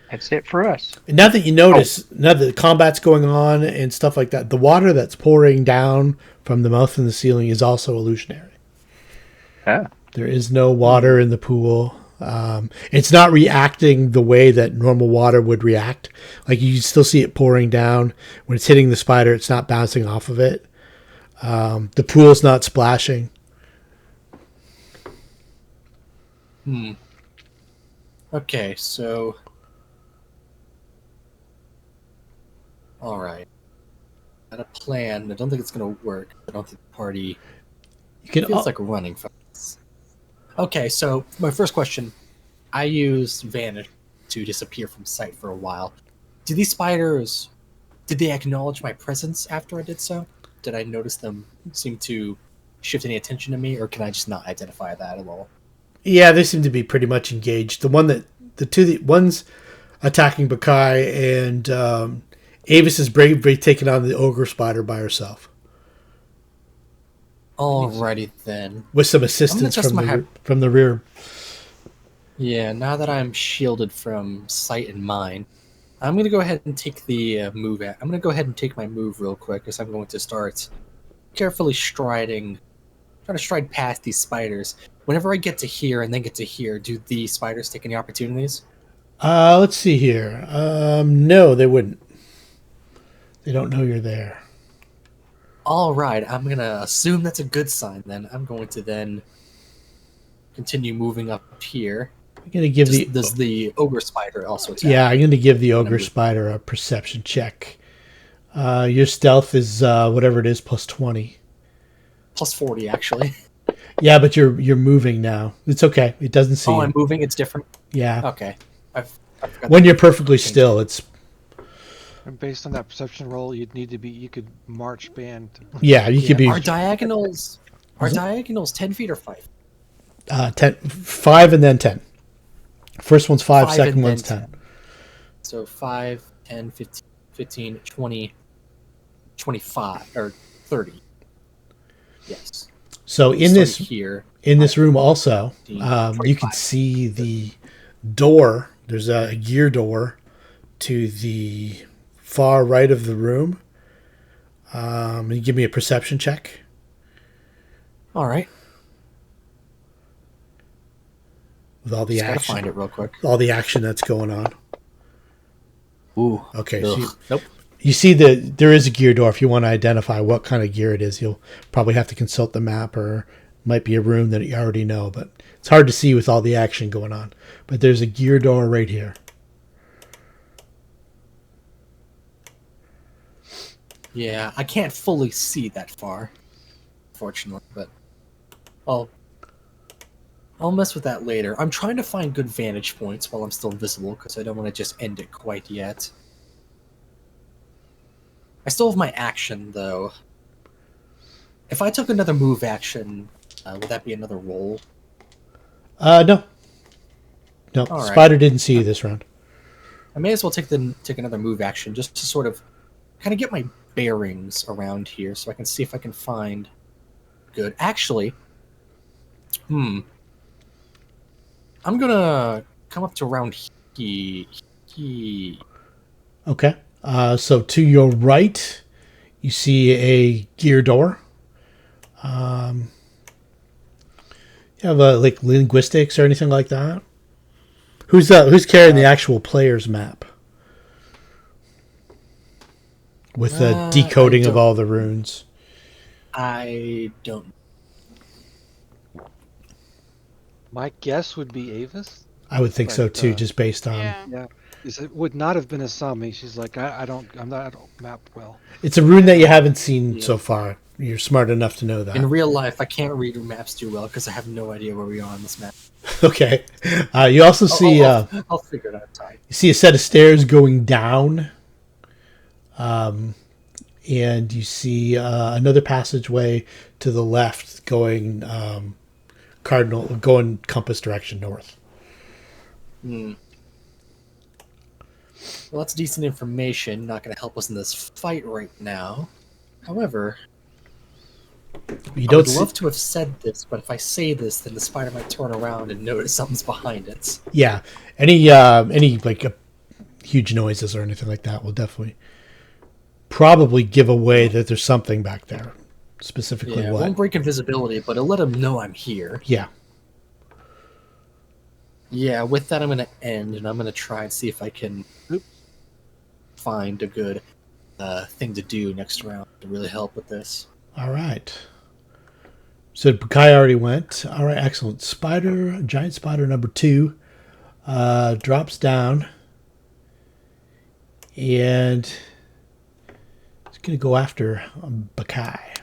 That's it for us. And now that you notice, now that the combat's going on and stuff like that, the water that's pouring down from the mouth in the ceiling is also illusionary. Ah. There is no water in the pool. It's not reacting the way that normal water would react. Like you still see it pouring down. When it's hitting the spider, it's not bouncing off of it. The pool's not splashing. Okay, so... Alright. Got a plan. I don't think it's going to work. I don't think the party You can feels like running fast. Okay, so my first question. I used Vanish to disappear from sight for a while. Do these spiders... Did they acknowledge my presence after I did so? Did I notice them seem to shift any attention to me, or can I just not identify that at all? Yeah, they seem to be pretty much engaged. One's attacking Baccae, and Aevus is bravely taking on the ogre spider by herself Alrighty then. with some assistance adjust from the rear. Yeah, now that I'm shielded from sight and mind, I'm going to go ahead and take the move. I'm going to go ahead and take my move real quick, because I'm going to start carefully trying to stride past these spiders. Whenever I get to here and then get to here, do the spiders take any opportunities? Let's see here. No, they wouldn't. They don't know you're there. Alright, I'm going to assume that's a good sign then. I'm going to then continue moving up here. I'm gonna give Does the ogre spider also attack? Yeah, I'm going to give the ogre spider a perception check. Your stealth is whatever it is, plus 20. Plus 40, actually. Yeah, but you're moving now. It's okay. It doesn't see you. I'm moving. It's different. Yeah. Okay. I forgot When that. you're perfectly still, it's... And based on that perception roll, you could march band. Yeah, you could be... Are diagonals 10 feet or 5? 5 and then 10. First one's 5, 5 second and one's then 10. So 5, 10, 15, 20, 25, or 30. Yes. So in this here, room also, 15, you can 25. see the door. There's a gear door to the far right of the room. You give me a perception check. All right. With all the Just gotta action. find it real quick. All the action that's going on. Ooh. Okay, so Ugh. Nope. you see that there is a gear door. If you want to identify what kind of gear it is, you'll probably have to consult the map, or it might be a room that you already know, but it's hard to see with all the action going on. But there's a gear door right here. Yeah, I can't fully see that far, fortunately, but I'll mess with that later. I'm trying to find good vantage points while I'm still invisible, because I don't want to just end it quite yet. I still have my action, though. If I took another move action, would that be another roll? No. No, All right. Spider didn't see you this round. I may as well take another move action, just to sort of kind of get my bearings around here so I can see if I can find good. Actually, I'm gonna come up to around here. Okay. So to your right, you see a gear door. You have like linguistics or anything like that? Who's carrying the actual player's map with the decoding of all the runes? I don't. My guess would be Aevus. I would think so But, too, just based on. Yeah. It would not have been Asami. She's like, I don't map well. It's a rune that you haven't seen so far. You're smart enough to know that. In real life, I can't read maps too well because I have no idea where we are on this map. Okay. You also see. I'll figure it out. Time. You see a set of stairs going down. And you see another passageway to the left going going compass direction north. Well, that's decent information. Not going to help us in this fight right now. However, I would love to have said this, but if I say this, then the spider might turn around and notice something's behind it. Yeah, any like huge noises or anything like that will definitely probably give away that there's something back there. Specifically, it what? won't break invisibility, but it'll let them know I'm here. Yeah. Yeah, with that, I'm going to end, and I'm going to try and see if I can find a good thing to do next round to really help with this. All right. So Baccae already went. All right, excellent. Giant spider number 2 drops down, and it's going to go after Baccae.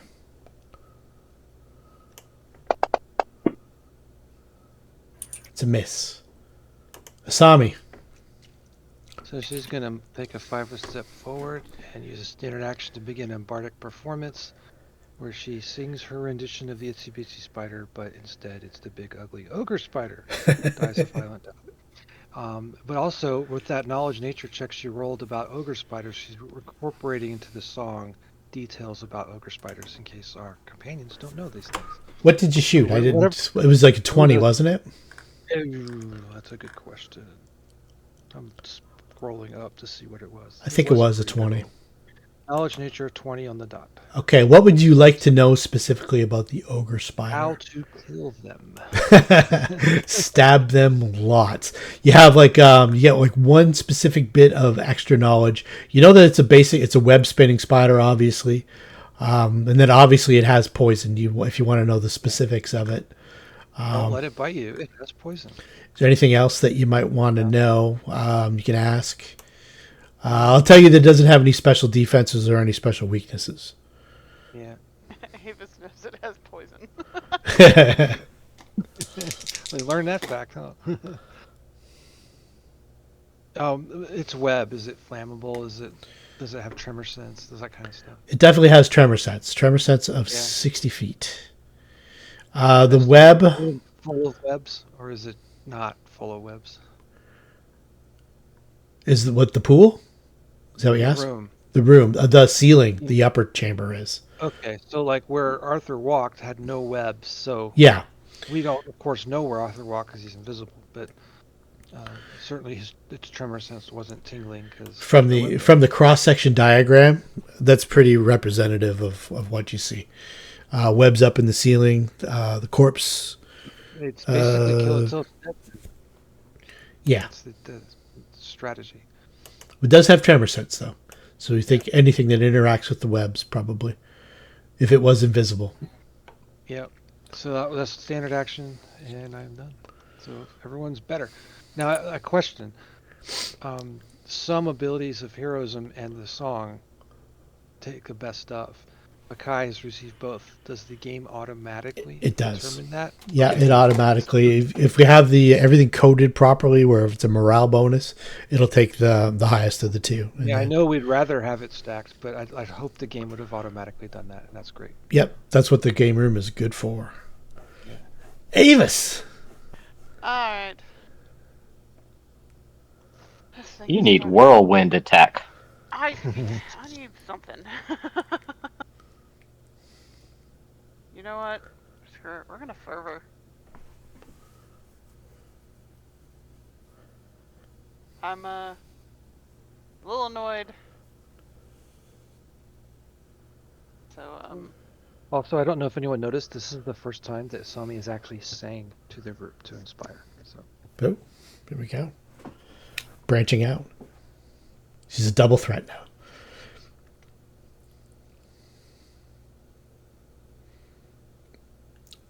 It's a miss. Asami. So she's going to take a 5 step forward and use a standard action to begin a bardic performance where she sings her rendition of the Itsy Bitsy Spider, but instead it's the big ugly ogre spider that dies a violent death. But also, with that knowledge nature check she rolled about ogre spiders, she's incorporating into the song details about ogre spiders in case our companions don't know these things. What did you shoot? I didn't. It was like a 20, wasn't it? Ooh, that's a good question. I'm scrolling up to see what it was. I think it was a 20. Knowledge nature 20 on the dot. Okay, what would you like to know specifically about the ogre spider? How to kill them. Stab them lots. You have you get like one specific bit of extra knowledge. You know that it's a web spinning spider, obviously. And then obviously it has poison. If you want to know the specifics of it. Don't let it bite you. It has poison. Is there anything else that you might want to know? You can ask. I'll tell you that it doesn't have any special defenses or any special weaknesses. Yeah. Aevus knows it has poison. We learned that fact, huh? It's web. Is it flammable? Does it have tremor sense? Does that kind of stuff? It definitely has tremor sense. Tremor sense of 60 feet. The web... Full of webs? Or is it not full of webs? Is what the pool? Is that what you asked? Room. The room. The ceiling. The upper chamber is. Okay, so like where Arthur walked had no webs, so... Yeah. We don't, of course, know where Arthur walked because he's invisible, but certainly its tremor sense wasn't tingling because... From the cross-section diagram, that's pretty representative of what you see. Webs up in the ceiling, the corpse... It's basically kill until it's dead. Yeah. It's the strategy. It does have tremor sense, though. So you think anything that interacts with the webs, probably, if it was invisible. Yep. So that's standard action, and I'm done. So everyone's better. Now, a question. Some abilities of heroism and the song take the best of. Baccae has received both. Does the game automatically determine that? Yeah, it automatically. If we have everything coded properly, where if it's a morale bonus, it'll take the highest of the two. Yeah, I know we'd rather have it stacked, but I hope the game would have automatically done that, and that's great. Yep, that's what the game room is good for. Yeah. Aevus! Alright. You need whirlwind attack. I need something. You know what? Screw it. We're gonna fervor. I'm a little annoyed. So Also, I don't know if anyone noticed, this is the first time that Asami is actually saying to the group to inspire. So Oh, here we go. Branching out. She's a double threat now.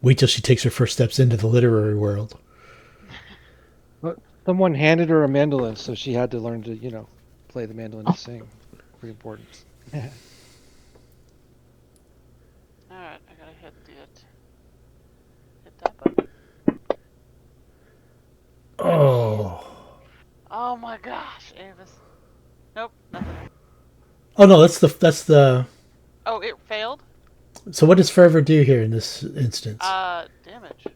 Wait till she takes her first steps into the literary world. but someone handed her a mandolin, so she had to learn to, play the mandolin and sing. Pretty important. alright, I gotta hit that button. Oh. Oh my gosh, Aevus. Nope, nothing. Oh no, that's the. Oh, it failed? So what does fervor do here in this instance? Damage.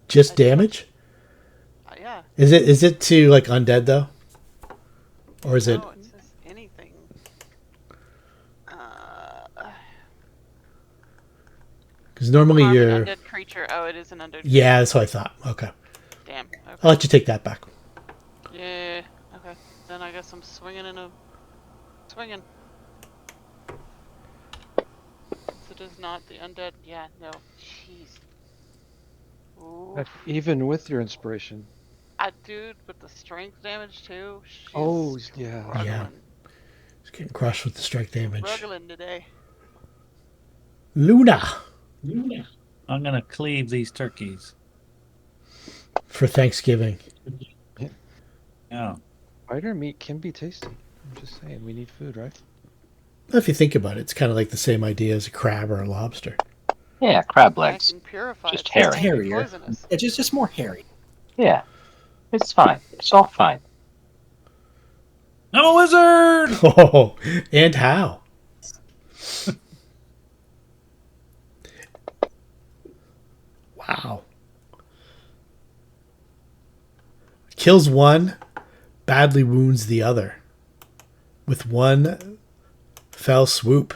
Just damage? Yeah. Is it to like undead though? Or is it? No, it says anything. Because normally Harm you're. an undead creature. Oh, it is an undead creature. Yeah, that's what I thought. Okay. Damn. Okay. I'll let you take that back. Yeah. Okay. Then I guess I'm swinging. It is not the undead. Yeah, no. Jeez. Ooh. Even with your inspiration. Dude, with the strength damage too. She's Oh, yeah. struggling. Yeah. It's getting crushed with the strike damage. Struggling today. Luna! I'm gonna cleave these turkeys. For Thanksgiving. Yeah. Spider meat can be tasty. I'm just saying, we need food, right? If you think about it, it's kind of like the same idea as a crab or a lobster. Yeah, crab I legs. can purify Just it. hairy. It's Hairier. poisonous. It's just more hairy. Yeah. It's fine. It's all fine. I'm a wizard! Oh, and how? Wow. Kills one, badly wounds the other. With one fell swoop.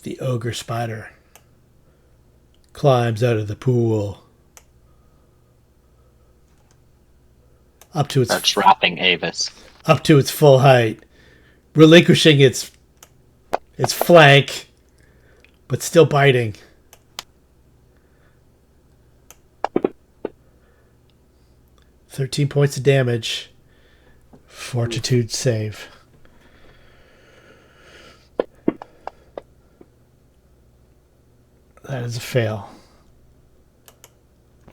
The ogre spider climbs out of the pool. Up to its Starts wrapping Aevus. up to its full height, relinquishing its flank, but still biting. $13 points of damage. Fortitude save. That is a fail.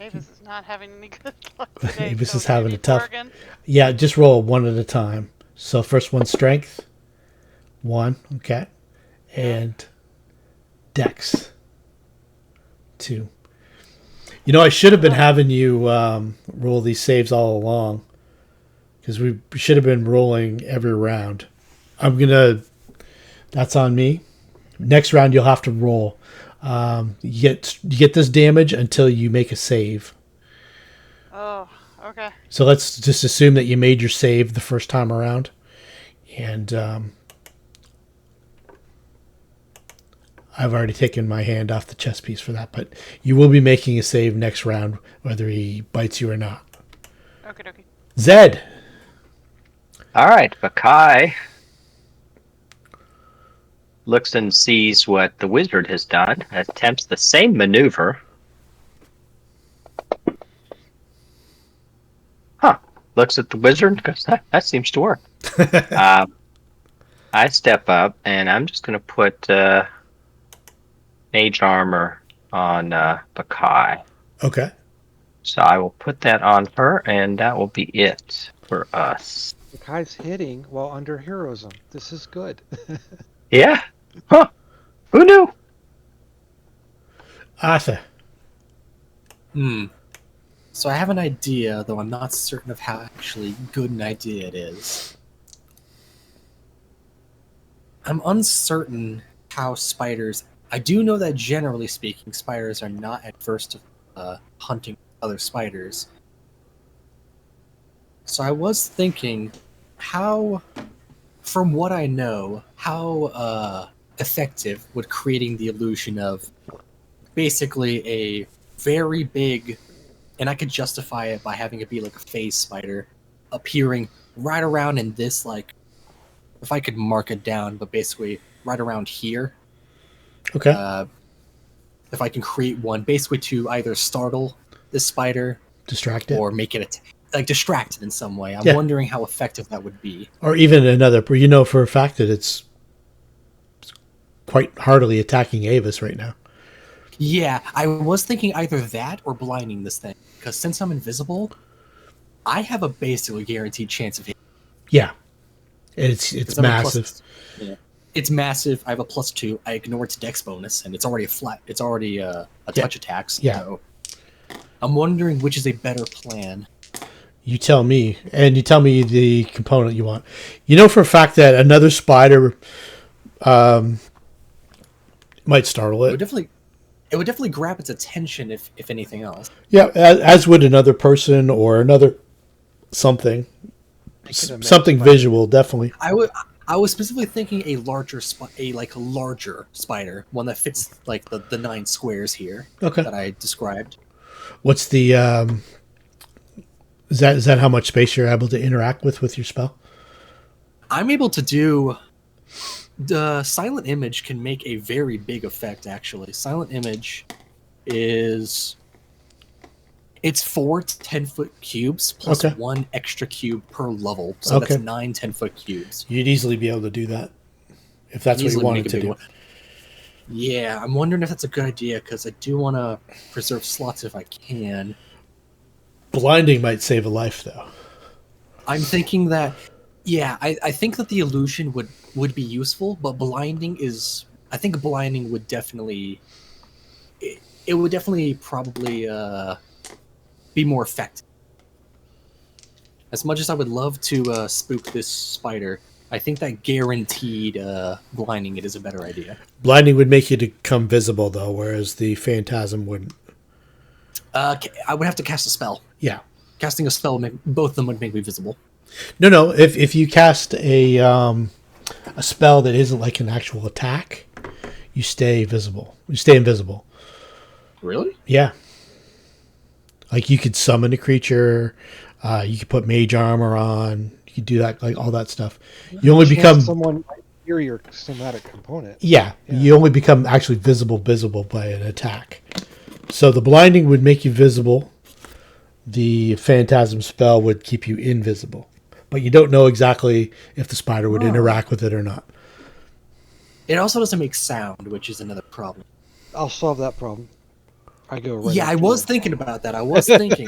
Aevus is not having any good luck today. Aevus so is having maybe a tough- Targan. Yeah, just roll one at a time. So first one strength. 1, okay. And dex. 2. You know, I should have been having you roll these saves all along. Because we should have been rolling every round. That's on me. Next round you'll have to roll. You get this damage until you make a save. Oh, okay. So let's just assume that you made your save the first time around. And I've already taken my hand off the chess piece for that. But you will be making a save next round, whether he bites you or not. Okie dokie. All Zed! right, Baccae looks and sees what the wizard has done, attempts the same maneuver. Looks at the wizard and goes, that seems to work. I step up, and I'm just going to put mage armor on Baccae. Okay. So I will put that on her, and that will be it for us. The guy's hitting while under heroism. This is good. Yeah? Huh. Who knew? Arthur. So I have an idea, though I'm not certain of how actually good an idea it is. I'm uncertain how spiders... I do know that generally speaking, spiders are not adverse to hunting other spiders. So I was thinking, how, from what I know, how effective would creating the illusion of basically a very big, and I could justify it by having it be like a phase spider appearing right around in this, like, if I could mark it down, but basically right around here. Okay. If I can create one, basically to either startle this spider Distract it. or make it like distracted in some way. I'm Yeah. wondering how effective that would be. Or even another, you know for a fact that it's quite heartily attacking Aevus right now. Yeah, I was thinking either that or blinding this thing, because since I'm invisible, I have a basically guaranteed chance of hitting. Yeah. It's 'Cause I'm a plus- massive. yeah. It's massive. I have a +2. I ignore its dex bonus, and it's already a flat. It's already a touch attack. So I'm wondering which is a better plan. You tell me, and you tell me the component you want. You know for a fact that another spider might startle It it. would definitely grab its attention if anything else. Yeah, as would another person or another something. Something visual, definitely. I was specifically thinking a larger larger spider, one that fits like the 9 squares here that I described. What's the is that how much space you're able to interact with your spell? I'm able to do the silent image can make a very big effect actually. Silent image is it's 4 10-foot cubes plus 1 extra cube per level. So that's 9 10-foot cubes. You'd easily be able to do that if that's what you wanted to do. Yeah, I'm wondering if that's a good idea because I do want to preserve slots if I can. Blinding might save a life, though. I'm thinking that, yeah, I think that the illusion would be useful, but blinding is... I think blinding would definitely... It would definitely probably be more effective. As much as I would love to spook this spider, I think that guaranteed blinding it is a better idea. Blinding would make you become visible, though, whereas the phantasm wouldn't. I would have to cast a spell. Yeah. Casting a spell, both of them would make me visible. No. If you cast a spell that isn't like an actual attack, you stay visible. You stay invisible. Really? Yeah. Like you could summon a creature. You could put mage armor on. You could do that, like all that stuff. You only become someone hear your somatic component. Yeah, you only become actually visible by an attack. So the blinding would make you visible. The phantasm spell would keep you invisible, but you don't know exactly if the spider would interact with it or not. It also doesn't make sound, which is another problem. I'll solve that problem. I go right. Yeah, I was thinking about that. I was considering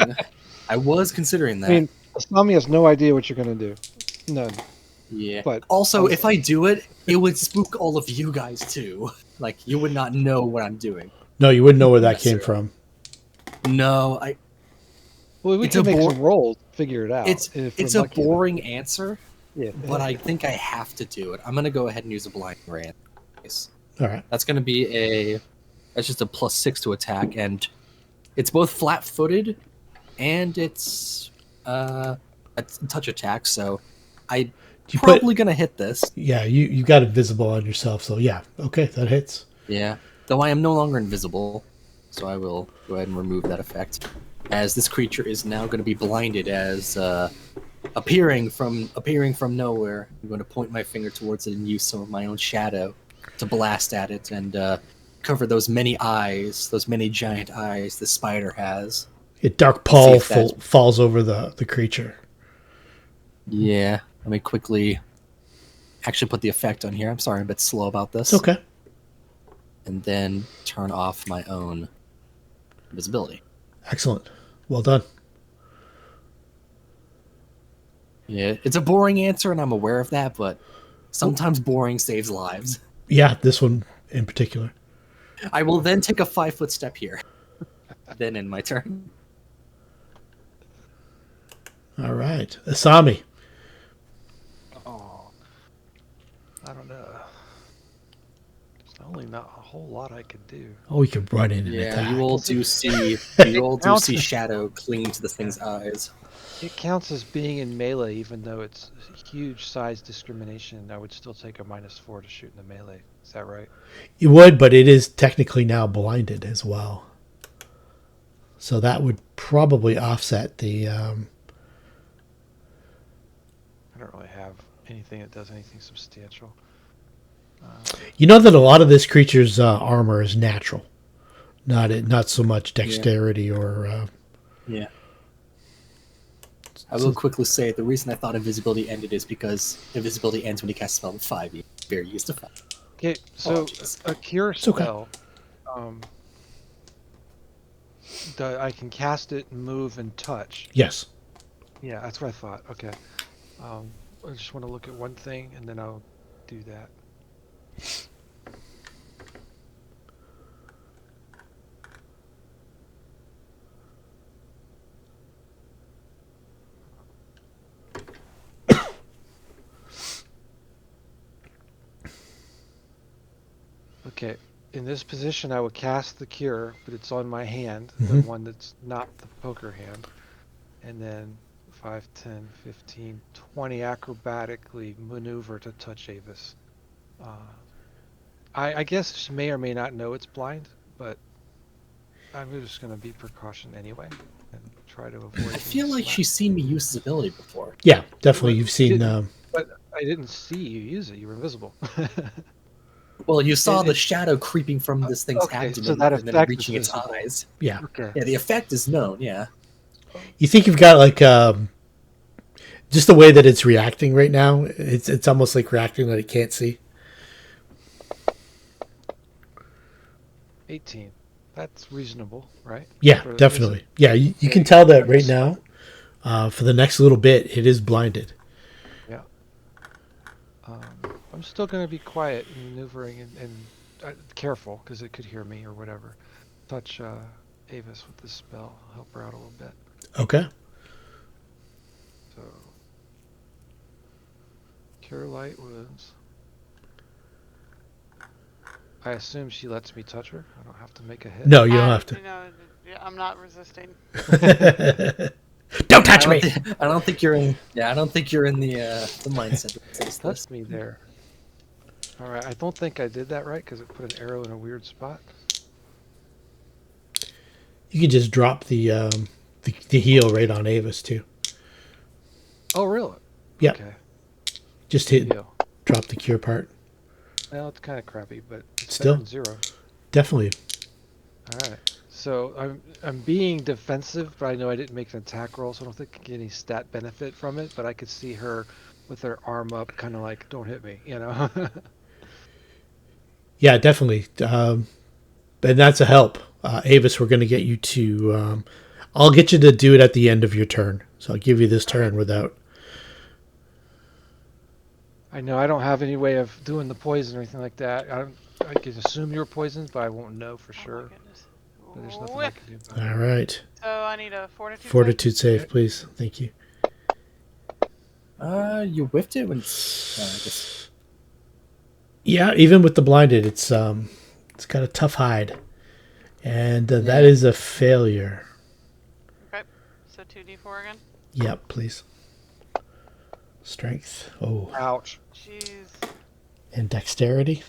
that. I mean, Asami has no idea what you're gonna do. None. Yeah. But also, if I do it, it would spook all of you guys too. Like, you would not know what I'm doing. No, you wouldn't know where that came from. No, Well, we can make some rolls, figure it out. It's a boring answer, yeah, but I think I have to do it. I'm gonna go ahead and use a blind ray. All right. That's gonna be that's just a +6 to attack, and it's both flat-footed, and it's a touch attack. So I'm probably gonna hit this. Yeah, you got it visible on yourself, so yeah, okay, that hits. Yeah, though I am no longer invisible, so I will go ahead and remove that effect, as this creature is now going to be blinded as appearing from nowhere. I'm going to point my finger towards it and use some of my own shadow to blast at it and cover those many eyes, those many giant eyes the spider has. A dark pall falls over the creature. Yeah, let me quickly actually put the effect on here. I'm sorry, I'm a bit slow about this. It's okay. And then turn off my own invisibility. Excellent. Well done. Yeah, it's a boring answer, and I'm aware of that, but sometimes boring saves lives. Yeah, this one in particular. I will then take a 5-foot step here. Then end my turn. All right. Asami. Oh, I don't know. There's only not a whole lot I could do. Oh, we could run in and attack. You all do see shadow cling to the thing's eyes. It counts as being in melee, even though it's huge size discrimination. I would still take a -4 to shoot in the melee. Is that right? You would, but it is technically now blinded as well. So that would probably offset the. I don't really have anything that does anything substantial. You know that a lot of this creature's armor is natural, not so much dexterity or. Yeah. I will quickly say the reason I thought invisibility ended is because invisibility ends when you cast a spell with 5. You're very used to 5. Okay, so Apologies. a cure okay. spell, I can cast it, move, and touch. Yes. Yeah, that's what I thought. Okay. I just want to look at one thing, and then I'll do that. Okay, in this position I would cast the cure, but it's on my hand, the one that's not the poker hand. And then 5, 10, 15, 20 acrobatically maneuver to touch Aevus. I guess she may or may not know it's blind, but I'm just going to be precaution anyway and try to avoid. I feel like she's seen me use this ability before. Yeah, definitely. You've seen. But I didn't see you use it. You were invisible. Well, you saw the shadow creeping from this thing's okay, abdomen so that and then effect reaching is its visible. eyes. Yeah. Okay. Yeah, the effect is known, yeah. You think you've got like just the way that it's reacting right now. It's almost like reacting that it can't see. 18. That's reasonable, right? Yeah, For- definitely. Yeah, you can tell that right now. For the next little bit, it is blinded. Yeah. I'm still going to be quiet and maneuvering and careful because it could hear me or whatever. Touch Aevus with this spell. Help her out a little bit. Okay. So, cure light wounds. I assume she lets me touch her. I don't have to make a hit. No, you don't have to. Yeah, I'm not resisting. Don't touch me. I don't think you're in. Yeah, I don't think you're in the mindset. That says this. Touch me there. All right. I don't think I did that right because it put an arrow in a weird spot. You can just drop the heal right on Aevus too. Oh, really? Yeah. Okay. Just hit Deal. drop the cure part. Well, it's kind of crappy, but it's Still? better than 0. Definitely. All right. So I'm being defensive, but I know I didn't make an attack roll, so I don't think I get any stat benefit from it. But I could see her with her arm up, kind of like, "Don't hit me," you know. Yeah, definitely. And that's a help. Aevus, we're going to get you to. I'll get you to do it at the end of your turn. So I'll give you this turn without. I know I don't have any way of doing the poison or anything like that. I can assume you're poisoned, but I won't know for Oh sure. my goodness. But there's nothing I can do about it. All right. So I need a fortitude. Fortitude save, please. Thank you. You whiffed it when. I guess. Yeah, even with the blinded, it's got a tough hide, and that is a failure. Okay. So 2d4 again. Yep, please. Strength. Oh, Ouch. Jeez. and dexterity.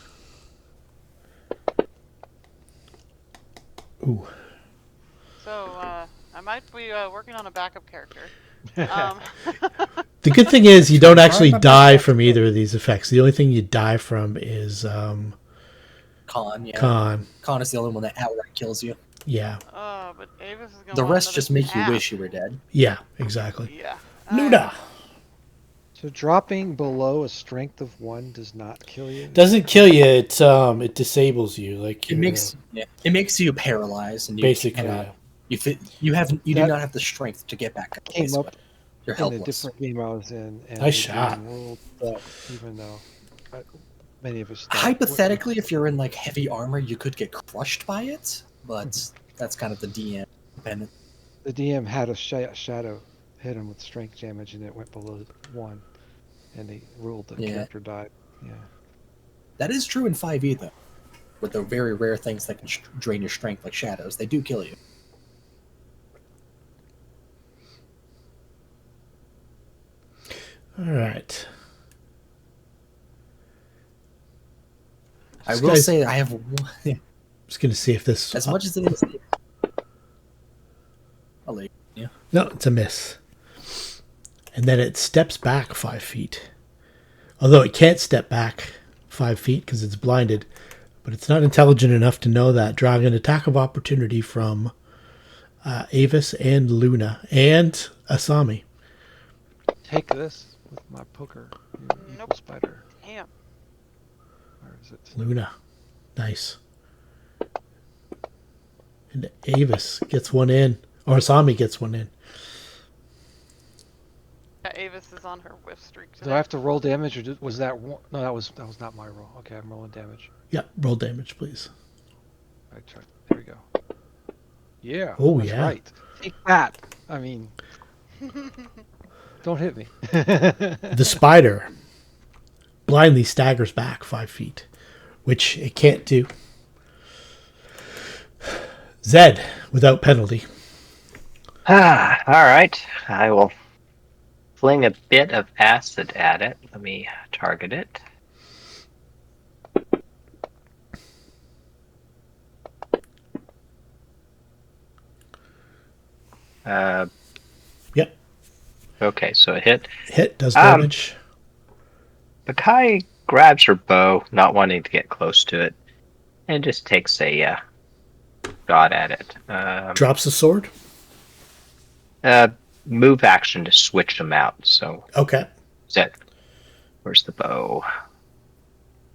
Ooh. So I might be working on a backup character. The good thing is you don't actually die from either of these effects. The only thing you die from is Con, yeah. con. Con is the only one that outright kills you. Yeah. But Aevus is gonna. The want rest another just make you app. wish you were dead. Yeah, exactly. Yeah. Luda. So dropping below a strength of 1 does not kill you. Doesn't kill you. It disables you. Like It makes you paralyzed, and you basically. cannot- you do not have the strength to get back up. Came up basically. You're in a helpless. different game I was in. And Nice we shot. rolled up, even though many of us thought- Hypothetically, if you're in like heavy armor, you could get crushed by it, but that's kind of the DM dependent. The DM had a shadow hit him with strength damage, and it went below 1, and they ruled the Yeah. character died. Yeah. That is true in 5e though. With the very rare things that can drain your strength, like shadows, they do kill you. All right. I This will guy's- say I have one. Just going to see if this... As much as it is. I'll let you. No, it's a miss. And then it steps back 5 feet. Although it can't step back 5 feet because it's blinded. But it's not intelligent enough to know that. Drawing an attack of opportunity from Aevus and Luna and Asami. Take this with my poker, you evil Nope. spider. Damn. Where is it? Luna. Nice. And Aevus gets one in. Or Asami gets one in. Yeah, Avis is on her whiff streak Do today. I have to roll damage, or was that one? No, that was not my roll. Okay, I'm rolling damage. Yeah, roll damage, please. I tried. There we go. Yeah. Oh, that's yeah. Right. Take that. I mean, don't hit me. The spider blindly staggers back 5 feet, which it can't do. Zed, without penalty. All right. I will fling a bit of acid at it. Let me target it. Yep. Okay, so a hit. Hit, does damage. Baccae grabs her bow, not wanting to get close to it, and just takes a shot at it. Drops the sword. Move action to switch them out. So, Okay. Zed, where's the bow?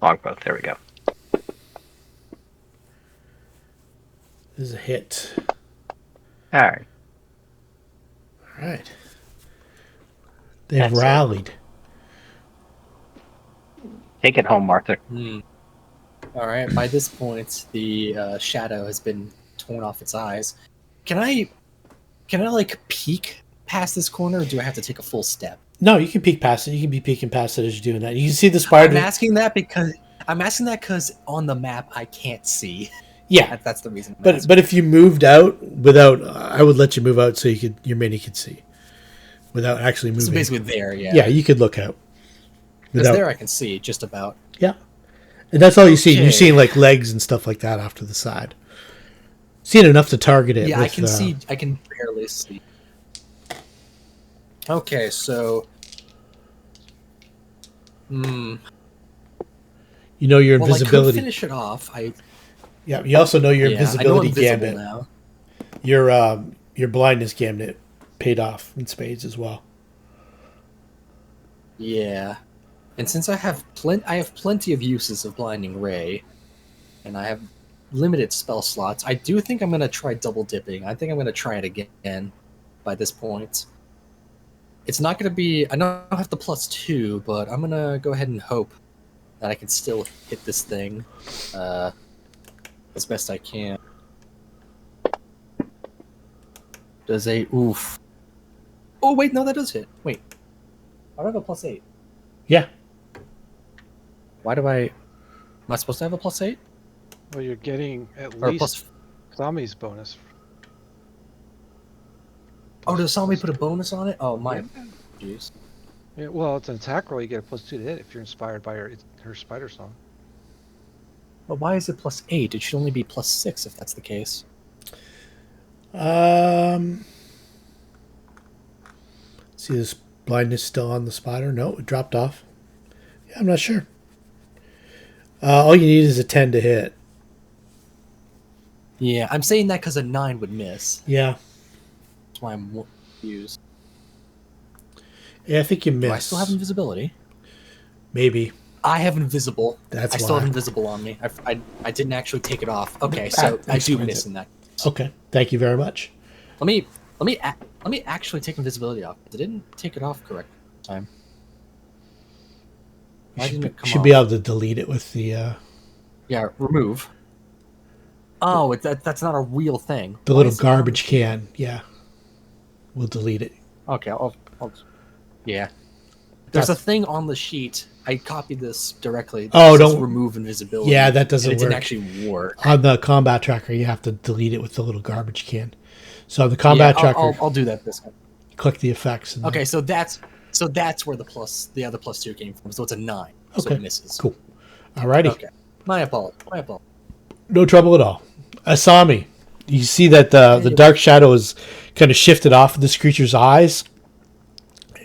Longbow, there we go. This is a hit. All right. All right. They've That's it. rallied. Take it home, Martha. All right. By this point, the shadow has been torn off its eyes. Can I like peek past this corner, or do I have to take a full step? No, you can peek past it. You can be peeking past it as you're doing that. You can see the spider. I'm asking that because on the map I can't see. Yeah, That's the reason. but if you moved out without, I would let you move out so your mini could see without actually moving. so basically there, yeah. Yeah, you could look out. Because there I can see just about. Yeah, and that's all you see. You're Okay. seeing like legs and stuff like that off to the side. Seeing enough to target it. Yeah, I with, can see. I can barely see. Okay, so. You know your Well, I could invisibility. finish it off. Yeah, you also know your I know invisibility I'm visible gambit. now. Your blindness gambit paid off in spades as well. Yeah, and since I have plenty of uses of blinding ray, and I have limited spell slots, I do think I'm gonna try double dipping. I think I'm gonna try it again. By this point, it's not gonna be. I don't have the +2, but I'm gonna go ahead and hope that I can still hit this thing as best I can. Does a oof? Oh wait, no, that does hit. Wait, I don't have a +8. Yeah. Why do I? Am I supposed to have a +8 Well, you're getting at or a least plus? Sami's bonus. Oh, does somebody put a bonus on it? Oh my, jeez. Yeah, well, it's an attack roll. You get a +2 to hit if you're inspired by her spider song. But why is it +8? It should only be +6 if that's the case. See this blindness still on the spider? No, it dropped off. Yeah, I'm not sure. All you need is a 10 to hit. Yeah, I'm saying that because a 9 would miss. Yeah. That's why I'm confused. Yeah, I think you missed. Do I still have invisibility? Maybe. I have invisible. That's I still why. have invisible on me. I didn't actually take it off. Okay, so I do explains miss it. in that. Okay. Thank you very much. Let me actually take invisibility off. I didn't take it off correct time. Why didn't it come Should off? be able to delete it with the Yeah, remove. Oh, that's not a real thing. the Why little is it garbage can. Yeah. We'll delete it. Okay, yeah. There's a That's- thing on the sheet. I copied this directly. Oh, It says don't- remove invisibility. Yeah, that doesn't and it work. didn't actually work. On the combat tracker, you have to delete it with the little garbage can. So on the combat Yeah, tracker, I'll do that this time. click the effects. And Okay, so that's So that's where the other plus 2 came from. So it's a 9. So Okay. it misses. Cool. Alrighty. Okay. My apologies. No trouble at all. Asami, you see that the dark shadow is kind of shifted off of this creature's eyes,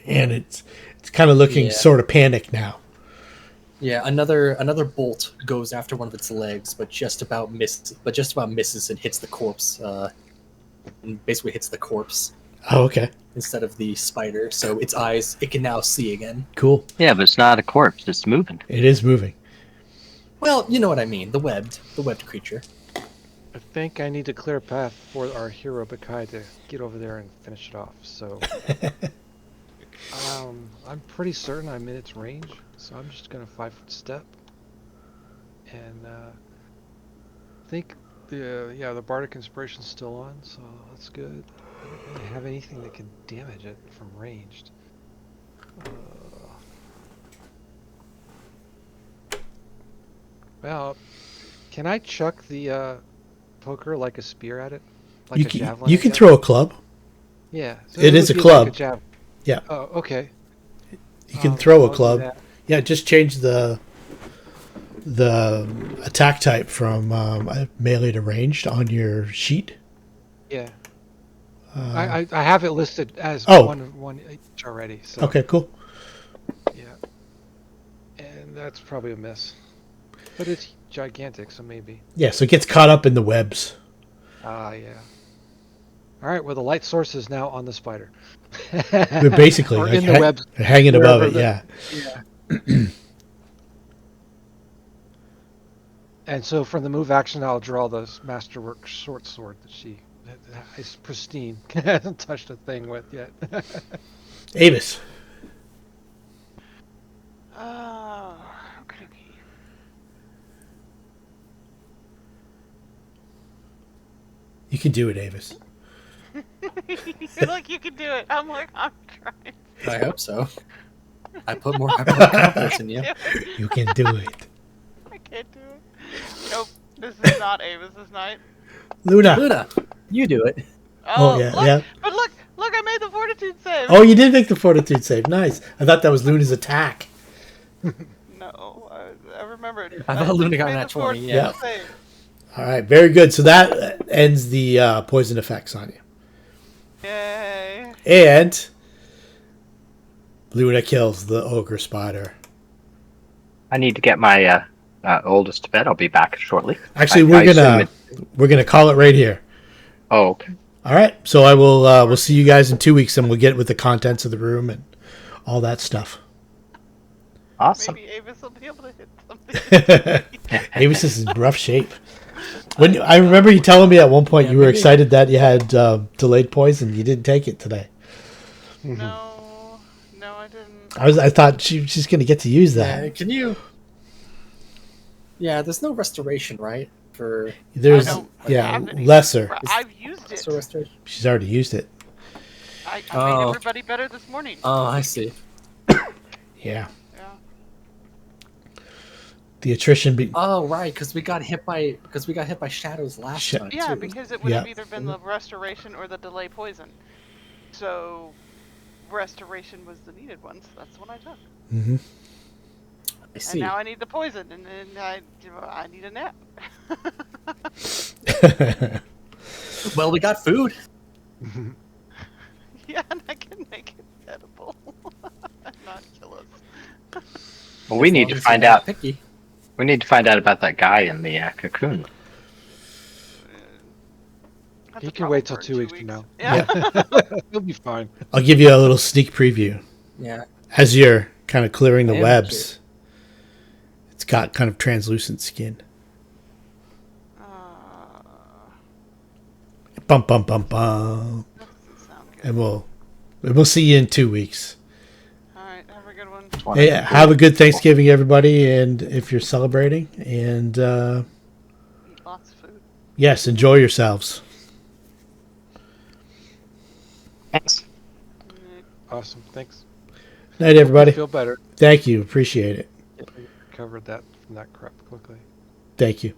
and it's kind of looking sort of panicked now. Yeah, another bolt goes after one of its legs, but just about misses and hits the corpse. And basically hits the corpse Oh, okay. instead of the spider. So its eyes, it can now see again. Cool. Yeah, but it's not a corpse. It's moving. It is moving. Well, you know what I mean. The webbed creature. I think I need to clear a path for our hero Baccae to get over there and finish it off. So, I'm pretty certain I'm in its range. So I'm just gonna 5-foot step, and I think the bardic inspiration's still on, so that's good. I don't really have anything that can damage it from ranged. Well, can I chuck the poker like a spear at it? Like a javelin? You I can guess? throw a club. Yeah. So It is would a be club. Like a Yeah. Oh, okay. You can throw a I'll do club. that. Yeah, just change the attack type from melee to ranged on your sheet. Yeah. I have it listed as Oh. one each already. So Okay, cool. yeah. And that's probably a miss. But it's gigantic, so maybe. Yeah, so it gets caught up in the webs. Yeah. All right. Well, the light source is now on the spider. But basically, or like in the webs, hanging above it. wherever Yeah. Yeah. And so, from the move action, I'll draw the masterwork short sword that she is pristine. Hasn't touched a thing with yet. Aevus. Okay. You can do it, Aevus. You're like, you can do it. I'm like, I'm trying. I hope so. I put more confidence in you. You can do it. I can't do it. Nope. This is not Avis's night. Luna. You do it. Oh, yeah, look, yeah. But look, I made the fortitude save. Oh, you did make the fortitude save. Nice. I thought that was Luna's attack. No, I remembered. I thought Luna got made that the 20, fortitude yeah. save. All right, very good. So that ends the poison effects on you. Yay. And Luna kills the ogre spider. I need to get my oldest to bed. I'll be back shortly. Actually, I assume we're gonna call it right here. Oh, okay. All right. So I will. We'll see you guys in 2 weeks, and we'll get with the contents of the room and all that stuff. Awesome. Maybe Avis will be able to hit something. Avis is in rough shape. When I remember you telling me at one point you were excited that you had delayed poison. You didn't take it today. No, I didn't. I thought she's going to get to use that. Yeah, can you? Yeah, there's no restoration, right? For There's I don't have any. lesser. I've used it. so restoration. She's already used it. I Oh. made everybody better this morning. Oh, I see. Yeah. Yeah. The attrition. Oh, right, because we got hit by shadows last time. Yeah, too. because it would have Yeah. either been the restoration or the delay poison. So, restoration was the needed one, so that's the one I took. Mm-hmm. I And see. now I need the poison, and then I need a nap. Well, we got food. Yeah, and I can make it edible, and not kill us. Well, we As need long to as find you're not out. Picky. We need to find out about that guy in the cocoon. That's He a can problem wait till for 2 weeks from now. Yeah. He'll be fine. I'll give you a little sneak preview Yeah. as you're kind of clearing the I am webs. It's got kind of translucent skin. Bum bum bum bum. That doesn't sound good. And we'll see you in 2 weeks. Alright, have a good one. Hey, have a good Thanksgiving, everybody, and if you're celebrating, and Eat lots of food. yes, enjoy yourselves. Thanks. Awesome. Thanks. Night, everybody. Feel better. Thank you. Appreciate it. Covered that from that crap quickly. Thank you.